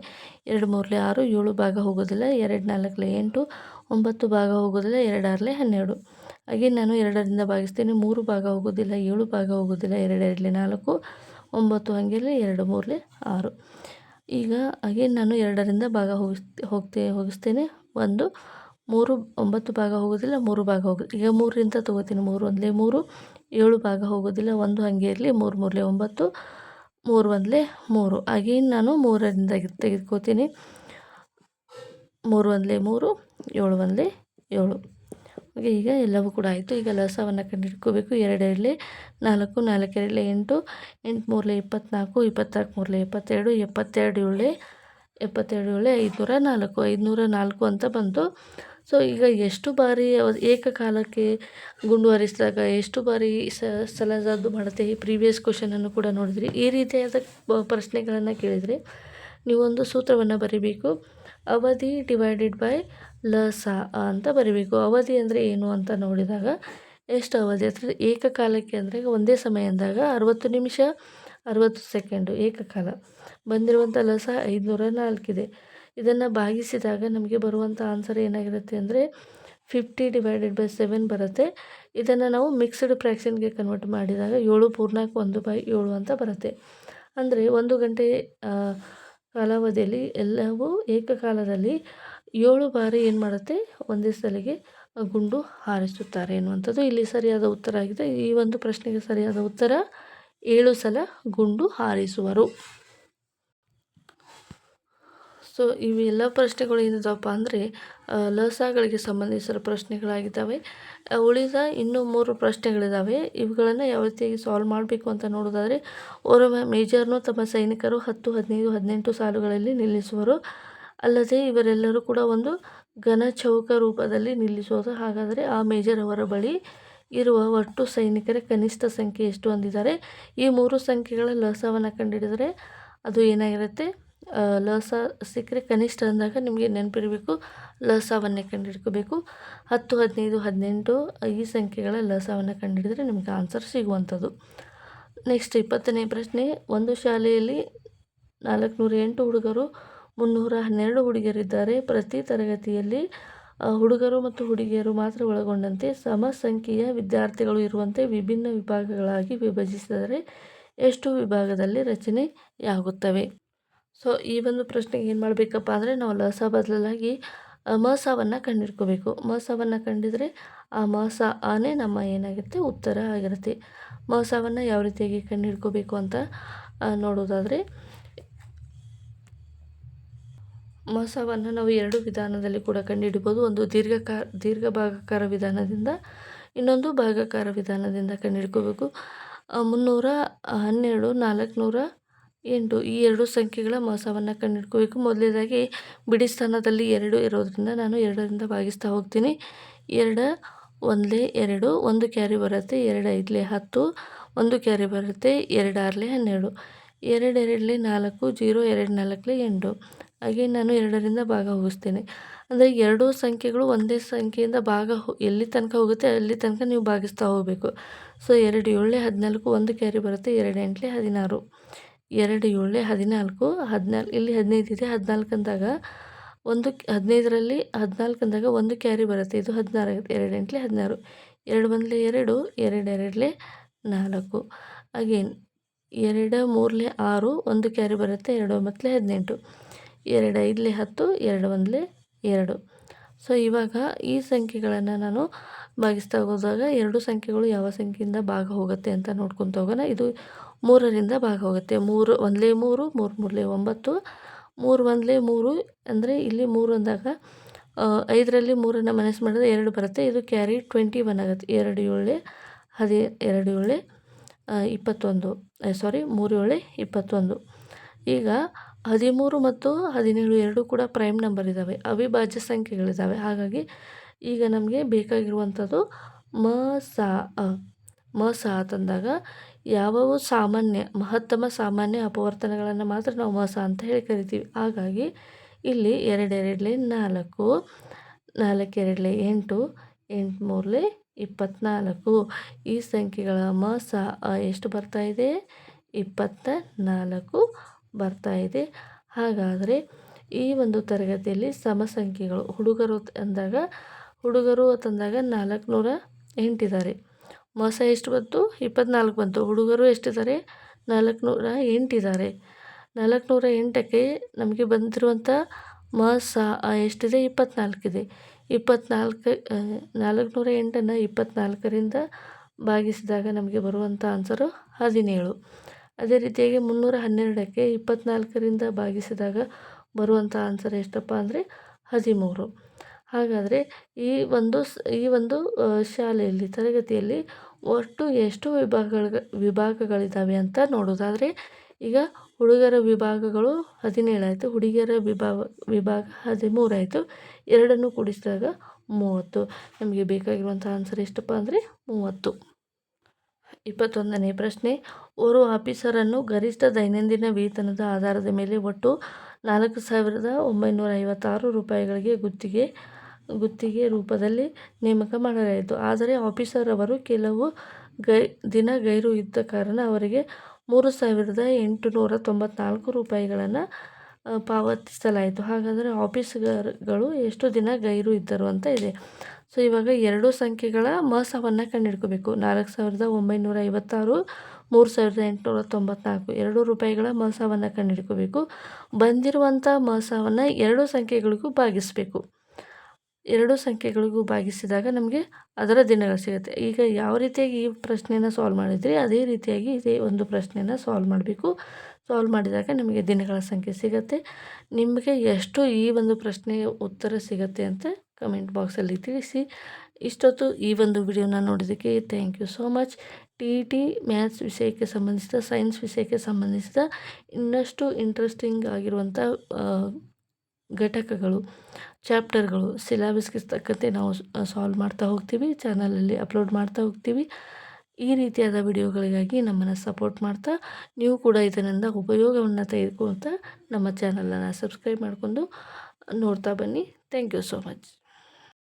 2 ಮೂರಲೆ 6, 7 ಭಾಗ ಹೋಗೋದಿಲ್ಲ. 2 4 8, 9 ಭಾಗ ಹೋಗೋದಿಲ್ಲ. 2 6 12. ಅಗೇನ್ ನಾನು 2ರಿಂದ ಭಾಗಿಸ್ತೇನೆ. 3 ಭಾಗ ಹೋಗೋದಿಲ್ಲ, 7 ಭಾಗ ಹೋಗೋದಿಲ್ಲ. 2 2 4, 9 ಹಾಗಿರಲಿ, 2 3 6. ಈಗ ಅಗೇನ್ ನಾನು 2ರಿಂದ ಭಾಗ ಹೋಗಿಸ್ತೇನೆ. 1 3 9 ಭಾಗ ಹೋಗೋದಿಲ್ಲ, 3 ಭಾಗ ಹೋಗೋದು. ಈಗ 3ರಿಂದ ತೊಗೋತೀನಿ. 3 1 3, 7 ಭಾಗ ಹೋಗೋದಿಲ್ಲ, 1 ಹಾಗೆ ಇರಲಿ. 3 3 9, 3 1 3. ಅಗೇನ್ ನಾನು 3ರಿಂದ ತೆಗೆದುಕೋತೀನಿ. 3 1 3, 7 1 7. ಓಕೆ, ಈಗ ಎಲ್ಲವೂ ಕೂಡ ಆಯಿತು. ಈಗ ಲಸವನ್ನು ಕಂಡುಹಿಡ್ಕೋಬೇಕು. 2 2 4, 4 2 8, 8 3 24, 24 3 72, 72 7 504, 504 ಅಂತ ಬಂತು. ಸೊ ಈಗ ಎಷ್ಟು ಬಾರಿ ಏಕಕಾಲಕ್ಕೆ ಗುಂಡು ಹಾರಿಸಿದಾಗ ಎಷ್ಟು ಬಾರಿ ಸಲ ರದ್ದು ಮಾಡುತ್ತೆ, ಈ ಪ್ರೀವಿಯಸ್ ಕ್ವಶನನ್ನು ಕೂಡ ನೋಡಿದ್ರಿ. ಈ ರೀತಿಯಾದ ಪ್ರಶ್ನೆಗಳನ್ನು ಕೇಳಿದರೆ ನೀವೊಂದು ಸೂತ್ರವನ್ನು ಬರೀಬೇಕು. ಅವಧಿ ಡಿವೈಡೆಡ್ ಬೈ ಲಸ ಅಂತ ಬರೀಬೇಕು. ಅವಧಿ ಅಂದರೆ ಏನು ಅಂತ ನೋಡಿದಾಗ ಎಷ್ಟು ಅವಧಿ ಅಂದರೆ ಏಕಕಾಲಕ್ಕೆ ಅಂದರೆ ಒಂದೇ ಸಮಯ ಅಂದಾಗ 60 ನಿಮಿಷ 60 ಸೆಕೆಂಡು ಏಕಕಾಲ. ಬಂದಿರುವಂಥ ಲಸ 504 ಇದೆ. ಇದನ್ನು ಭಾಗಿಸಿದಾಗ ನಮಗೆ ಬರುವಂಥ ಆನ್ಸರ್ ಏನಾಗಿರುತ್ತೆ ಅಂದರೆ 50 ಡಿವೈಡೆಡ್ ಬೈ 7 ಬರುತ್ತೆ. ಇದನ್ನು ನಾವು ಮಿಕ್ಸ್ಡ್ ಫ್ರ್ಯಾಕ್ಷನ್ಗೆ ಕನ್ವರ್ಟ್ ಮಾಡಿದಾಗ 7 ಪೂರ್ಣಾಂಕ 1/7 ಅಂತ ಬರುತ್ತೆ. ಅಂದರೆ 1 ಗಂಟೆ ಕಾಲಾವಧಿಯಲ್ಲಿ ಎಲ್ಲವೂ ಏಕಕಾಲದಲ್ಲಿ 7 ಬಾರಿ ಏನು ಮಾಡುತ್ತೆ, ಒಂದೇ ಸಲಿಗೆ ಗುಂಡು ಹಾರಿಸುತ್ತಾರೆ ಎನ್ನುವಂಥದ್ದು ಇಲ್ಲಿ ಸರಿಯಾದ ಉತ್ತರ ಆಗಿದೆ. ಈ ಒಂದು ಪ್ರಶ್ನೆಗೆ ಸರಿಯಾದ ಉತ್ತರ 7 ಸಲ ಗುಂಡು ಹಾರಿಸುವರು. ಸೊ ಇವೆಲ್ಲ ಪ್ರಶ್ನೆಗಳು ಏನಿದಾವಪ್ಪ ಅಂದರೆ ಲಸಗಳಿಗೆ ಸಂಬಂಧಿಸಿದ ಪ್ರಶ್ನೆಗಳಾಗಿದ್ದಾವೆ. ಉಳಿದ ಇನ್ನೂ 3 ಪ್ರಶ್ನೆಗಳಿದ್ದಾವೆ. ಇವುಗಳನ್ನು ಯಾವ ರೀತಿಯಾಗಿ ಸಾಲ್ವ್ ಮಾಡಬೇಕು ಅಂತ ನೋಡೋದಾದರೆ, ಓರ್ವ ಮೇಜರ್ನು ತಮ್ಮ ಸೈನಿಕರು 10 15 18 ಸಾಲುಗಳಲ್ಲಿ ನಿಲ್ಲಿಸುವರು. ಅಲ್ಲದೆ ಇವರೆಲ್ಲರೂ ಕೂಡ ಒಂದು ಘನ ಚೌಕ ರೂಪದಲ್ಲಿ ನಿಲ್ಲಿಸೋದು. ಹಾಗಾದರೆ ಆ ಮೇಜರ್ ಅವರ ಬಳಿ ಇರುವ ಒಟ್ಟು ಸೈನಿಕರ ಕನಿಷ್ಠ ಸಂಖ್ಯೆ ಎಷ್ಟು ಅಂದಿದ್ದಾರೆ. ಈ 3 ಸಂಖ್ಯೆಗಳ ಲಸವನ್ನು ಕಂಡುಹಿಡಿದರೆ ಅದು ಏನಾಗಿರುತ್ತೆ, ಲಸ ಸಿಕ್ಕರೆ ಕನಿಷ್ಠ ಅಂದಾಗ ನಿಮಗೆ ನೆನಪಿರಬೇಕು ಲಸವನ್ನೇ ಕಂಡುಹಿಡ್ಕೋಬೇಕು. 10 15 18 ಈ ಸಂಖ್ಯೆಗಳ ಲಸವನ್ನು ಕಂಡುಹಿಡಿದರೆ ನಿಮಗೆ ಆನ್ಸರ್ ಸಿಗುವಂಥದ್ದು. ನೆಕ್ಸ್ಟ್ 20ನೇ ಪ್ರಶ್ನೆ. ಒಂದು ಶಾಲೆಯಲ್ಲಿ 408 ಹುಡುಗರು 312 ಹುಡುಗಿಯರಿದ್ದಾರೆ. ಪ್ರತಿ ತರಗತಿಯಲ್ಲಿ ಹುಡುಗರು ಮತ್ತು ಹುಡುಗಿಯರು ಮಾತ್ರ ಒಳಗೊಂಡಂತೆ ಸಮ ಸಂಖ್ಯೆಯ ವಿದ್ಯಾರ್ಥಿಗಳು ಇರುವಂತೆ ವಿಭಿನ್ನ ವಿಭಾಗಗಳಾಗಿ ವಿಭಜಿಸಿದರೆ ಎಷ್ಟು ವಿಭಾಗದಲ್ಲಿ ರಚನೆಯಾಗುತ್ತವೆ. ಸೊ ಈ ಒಂದು ಪ್ರಶ್ನೆಗೆ ಏನು ಮಾಡಬೇಕಪ್ಪ ಅಂದರೆ ನಾವು ಲಸ ಬದಲಾಗಿ ಮಸವನ್ನು ಕಂಡುಹಿಡ್ಕೋಬೇಕು. ಮಸವನ್ನು ಕಂಡಿದ್ರೆ ಆ ಮಸ ಆನೆ ನಮ್ಮ ಏನಾಗುತ್ತೆ ಉತ್ತರ ಆಗಿರುತ್ತೆ. ಮಸವನ್ನು ಯಾವ ರೀತಿಯಾಗಿ ಕಂಡುಹಿಡ್ಕೋಬೇಕು ಅಂತ ನೋಡೋದಾದರೆ, ಮಸವನ್ನು ನಾವು 2 ವಿಧಾನದಲ್ಲಿ ಕೂಡ ಕಂಡುಹಿಡಿಬೋದು. ಒಂದು ದೀರ್ಘ ಭಾಗಾಕಾರ ವಿಧಾನದಿಂದ, ಇನ್ನೊಂದು ಭಾಗಾಕಾರ ವಿಧಾನದಿಂದ ಕಂಡುಹಿಡ್ಕೋಬೇಕು. 312 408 ಈ 2 ಸಂಖ್ಯೆಗಳ ಮಸವನ್ನು ಕಂಡುಹಿಡ್ಕೋಬೇಕು. ಮೊದಲನೇದಾಗಿ ಬಿಡಿ ಸ್ಥಾನದಲ್ಲಿ 2 ಇರೋದ್ರಿಂದ ನಾನು 2ರಿಂದ ಭಾಗಿಸ್ತಾ ಹೋಗ್ತೀನಿ. 2 1 2, 1 ಕ್ಯಾರಿ ಬರುತ್ತೆ. 2 5 10, 1 ಕ್ಯಾರಿ ಬರುತ್ತೆ. 2 6 12, 2 2 4, 0 2 4 8. ಹಾಗೆ ನಾನು 2ರಿಂದ ಭಾಗ ಹೋಗಿಸ್ತೇನೆ. ಅಂದರೆ 2 ಸಂಖ್ಯೆಗಳು ಒಂದೇ ಸಂಖ್ಯೆಯಿಂದ ಭಾಗ ಎಲ್ಲಿ ತನಕ ಹೋಗುತ್ತೆ ಅಲ್ಲಿ ತನಕ ನೀವು ಭಾಗಿಸ್ತಾ ಹೋಗಬೇಕು. ಸೊ 2 7 14, 1 ಕ್ಯಾರಿ ಬರುತ್ತೆ. 2 8 16, 2 7 14, 14 ಇಲ್ಲಿ 15 ಇದೆ. 14 ಅಂದಾಗ 15ರಲ್ಲಿ 14 ಅಂದಾಗ 1 ಕ್ಯಾರಿ ಬರುತ್ತೆ. ಇದು 16 ಆಗುತ್ತೆ. 2 8 16, 2 1 2, 2 2 4. ಅಗೇನ್ 2 3 6, 1 ಕ್ಯಾರಿ ಬರುತ್ತೆ. 2 9 18, 2 5 10, 2 1 2. ಸೊ ಇವಾಗ ಈ ಸಂಖ್ಯೆಗಳನ್ನು ನಾನು ಭಾಗಿಸ್ತಾ ಹೋದಾಗ 2 ಸಂಖ್ಯೆಗಳು ಯಾವ ಸಂಖ್ಯೆಯಿಂದ ಭಾಗ ಹೋಗುತ್ತೆ ಅಂತ ನೋಡ್ಕೊತ ಹೋಗೋಣ. ಇದು 3ರಿಂದ ಭಾಗ ಹೋಗುತ್ತೆ. 3 1 3, 3 3 9, 3 1 3 ಅಂದರೆ ಇಲ್ಲಿ 3 ಅಂದಾಗ 5ರಲ್ಲಿ 3ನ್ನು ಮೈನಸ್ ಮಾಡಿದ್ರೆ 2 ಬರುತ್ತೆ. ಇದು ಕ್ಯಾರಿ 21 ಆಗುತ್ತೆ. 2 7 2 7 21, ಸಾರಿ 3 7 21. ಈಗ 13 ಮತ್ತು 17 ಎರಡೂ ಕೂಡ ಪ್ರೈಮ್ ನಂಬರ್ ಇದ್ದಾವೆ, ಅವಿಭಾಜ್ಯ ಸಂಖ್ಯೆಗಳಿದ್ದಾವೆ. ಹಾಗಾಗಿ ಈಗ ನಮಗೆ ಬೇಕಾಗಿರುವಂಥದ್ದು ಮ ಸ ತಂದಾಗ ಯಾವುವು ಸಾಮಾನ್ಯ ಮಹತ್ತಮ ಸಾಮಾನ್ಯ ಅಪವರ್ತನಗಳನ್ನು ಮಾತ್ರ ನಾವು ಮಸ ಅಂತ ಹೇಳಿ ಕರಿತೀವಿ. ಹಾಗಾಗಿ ಇಲ್ಲಿ 2 2 4, 4 2 8, 8 3 24 ಈ ಸಂಖ್ಯೆಗಳ ಸ ಎಷ್ಟು ಬರ್ತಾ ಇದೆ, 24 ಬರ್ತಾ ಇದೆ. ಹಾಗಾದರೆ ಈ ಒಂದು ತರಗತಿಯಲ್ಲಿ ಸಮಸಂಖ್ಯೆಗಳು ಹುಡುಗರು ತಂದಾಗ 400 ಎಂಟಿದ್ದಾರೆ. ಮೊಸ ಎಷ್ಟು ಬಂತು? 24 ಬಂತು. ಹುಡುಗರು ಎಷ್ಟಿದ್ದಾರೆ? 408 ಇದ್ದಾರೆ. 408ಕ್ಕೆ ನಮಗೆ ಬಂದಿರುವಂಥ ಮೊಸ ಎಷ್ಟಿದೆ? 24 ಇದೆ. 24 408ನ್ನು 24ರಿಂದ ಭಾಗಿಸಿದಾಗ ನಮಗೆ ಬರುವಂಥ ಆನ್ಸರು 17. ಅದೇ ರೀತಿಯಾಗಿ 312ಕ್ಕೆ 24ರಿಂದ ಭಾಗಿಸಿದಾಗ ಬರುವಂಥ ಆನ್ಸರ್ ಎಷ್ಟಪ್ಪ ಅಂದರೆ 13. ಹಾಗಾದರೆ ಈ ಒಂದು ಶಾಲೆಯಲ್ಲಿ ತರಗತಿಯಲ್ಲಿ ಒಟ್ಟು ಎಷ್ಟು ವಿಭಾಗಗಳಿದ್ದಾವೆ ಅಂತ ನೋಡೋದಾದರೆ, ಈಗ ಹುಡುಗರ ವಿಭಾಗಗಳು 17 ಆಯಿತು, ಹುಡುಗಿಯರ ವಿಭಾಗ 13 ಆಯಿತು. ಎರಡನ್ನು ಕೂಡಿಸಿದಾಗ 30. ನಮಗೆ ಬೇಕಾಗಿರುವಂಥ ಆನ್ಸರ್ ಎಷ್ಟಪ್ಪ ಅಂದರೆ 30. 21ನೇ ಪ್ರಶ್ನೆ, ಓರ್ವ ಆಫೀಸರನ್ನು ಗರಿಷ್ಠ ದೈನಂದಿನ ವೇತನದ ಆಧಾರದ ಮೇಲೆ ಒಟ್ಟು 4,956 ರೂಪಾಯಿಗಳಿಗೆ ಗುತ್ತಿಗೆ ರೂಪದಲ್ಲಿ ನೇಮಕ ಮಾಡಲಾಯಿತು. ಆದರೆ ಆಫೀಸರ್ ಅವರು ಕೆಲವು ದಿನ ಗೈರು ಇದ್ದ ಕಾರಣ ಅವರಿಗೆ 3,894 ರೂಪಾಯಿಗಳನ್ನು ಪಾವತಿಸಲಾಯಿತು. ಹಾಗಾದರೆ ಆಫೀಸರ್ಗಳು ಎಷ್ಟು ದಿನ ಗೈರು ಇದ್ದರು ಅಂತ ಇದೆ. ಸೊ ಇವಾಗ ಎರಡು ಸಂಖ್ಯೆಗಳ ಮೊಸವನ್ನು ಕಂಡುಹಿಡ್ಕೋಬೇಕು. 4,956, 3,894 2 ರೂಪಾಯಿಗಳ ಮೊಸವನ್ನು ಕಂಡುಹಿಡ್ಕೋಬೇಕು. ಬಂದಿರುವಂಥ ಮೊಸವನ್ನು ಎರಡು ಸಂಖ್ಯೆಗಳಿಗೂ ಭಾಗಿಸಬೇಕು. ಎರಡು ಸಂಖ್ಯೆಗಳಿಗೂ ಭಾಗಿಸಿದಾಗ ನಮಗೆ ಅದರ ದಿನಗಳು ಸಿಗುತ್ತೆ. ಈಗ ಯಾವ ರೀತಿಯಾಗಿ ಈ ಪ್ರಶ್ನೆಯನ್ನು ಸಾಲ್ವ್ ಮಾಡಿದ್ರಿ ಅದೇ ರೀತಿಯಾಗಿ ಇದೇ ಒಂದು ಪ್ರಶ್ನೆಯನ್ನು ಸಾಲ್ವ್ ಮಾಡಬೇಕು. ಸಾಲ್ವ್ ಮಾಡಿದಾಗ ನಿಮಗೆ ದಿನಗಳ ಸಂಖ್ಯೆ ಸಿಗುತ್ತೆ. ನಿಮಗೆ ಎಷ್ಟು ಈ ಒಂದು ಪ್ರಶ್ನೆಗೆ ಉತ್ತರ ಸಿಗುತ್ತೆ ಅಂತ ಕಮೆಂಟ್ ಬಾಕ್ಸಲ್ಲಿ ತಿಳಿಸಿ. ಇಷ್ಟೊತ್ತು ಈ ಒಂದು ವಿಡಿಯೋನ ನೋಡೋದಕ್ಕೆ thank you so much. TET maths ವಿಷಯಕ್ಕೆ ಸಂಬಂಧಿಸಿದ, ಸೈನ್ಸ್ ವಿಷಯಕ್ಕೆ ಸಂಬಂಧಿಸಿದ ಇನ್ನಷ್ಟು ಇಂಟ್ರೆಸ್ಟಿಂಗ್ ಆಗಿರುವಂಥ ಘಟಕಗಳು, ಚಾಪ್ಟರ್ಗಳು ಸಿಲೆಬಸ್ಗೆ ತಕ್ಕಂತೆ ನಾವು ಸಾಲ್ವ್ ಮಾಡ್ತಾ ಹೋಗ್ತೀವಿ, ಚಾನಲಲ್ಲಿ ಅಪ್ಲೋಡ್ ಮಾಡ್ತಾ ಹೋಗ್ತೀವಿ. ಈ ರೀತಿಯಾದ ವಿಡಿಯೋಗಳಿಗಾಗಿ ನಮ್ಮನ್ನು ಸಪೋರ್ಟ್ ಮಾಡ್ತಾ, ನೀವು ಕೂಡ ಇದರಿಂದ ಉಪಯೋಗವನ್ನು ತೆಗೆದುಕೊಳ್ತಾ ನಮ್ಮ ಚಾನಲನ್ನು ಸಬ್ಸ್ಕ್ರೈಬ್ ಮಾಡಿಕೊಂಡು ನೋಡ್ತಾ ಬನ್ನಿ. Thank you so much.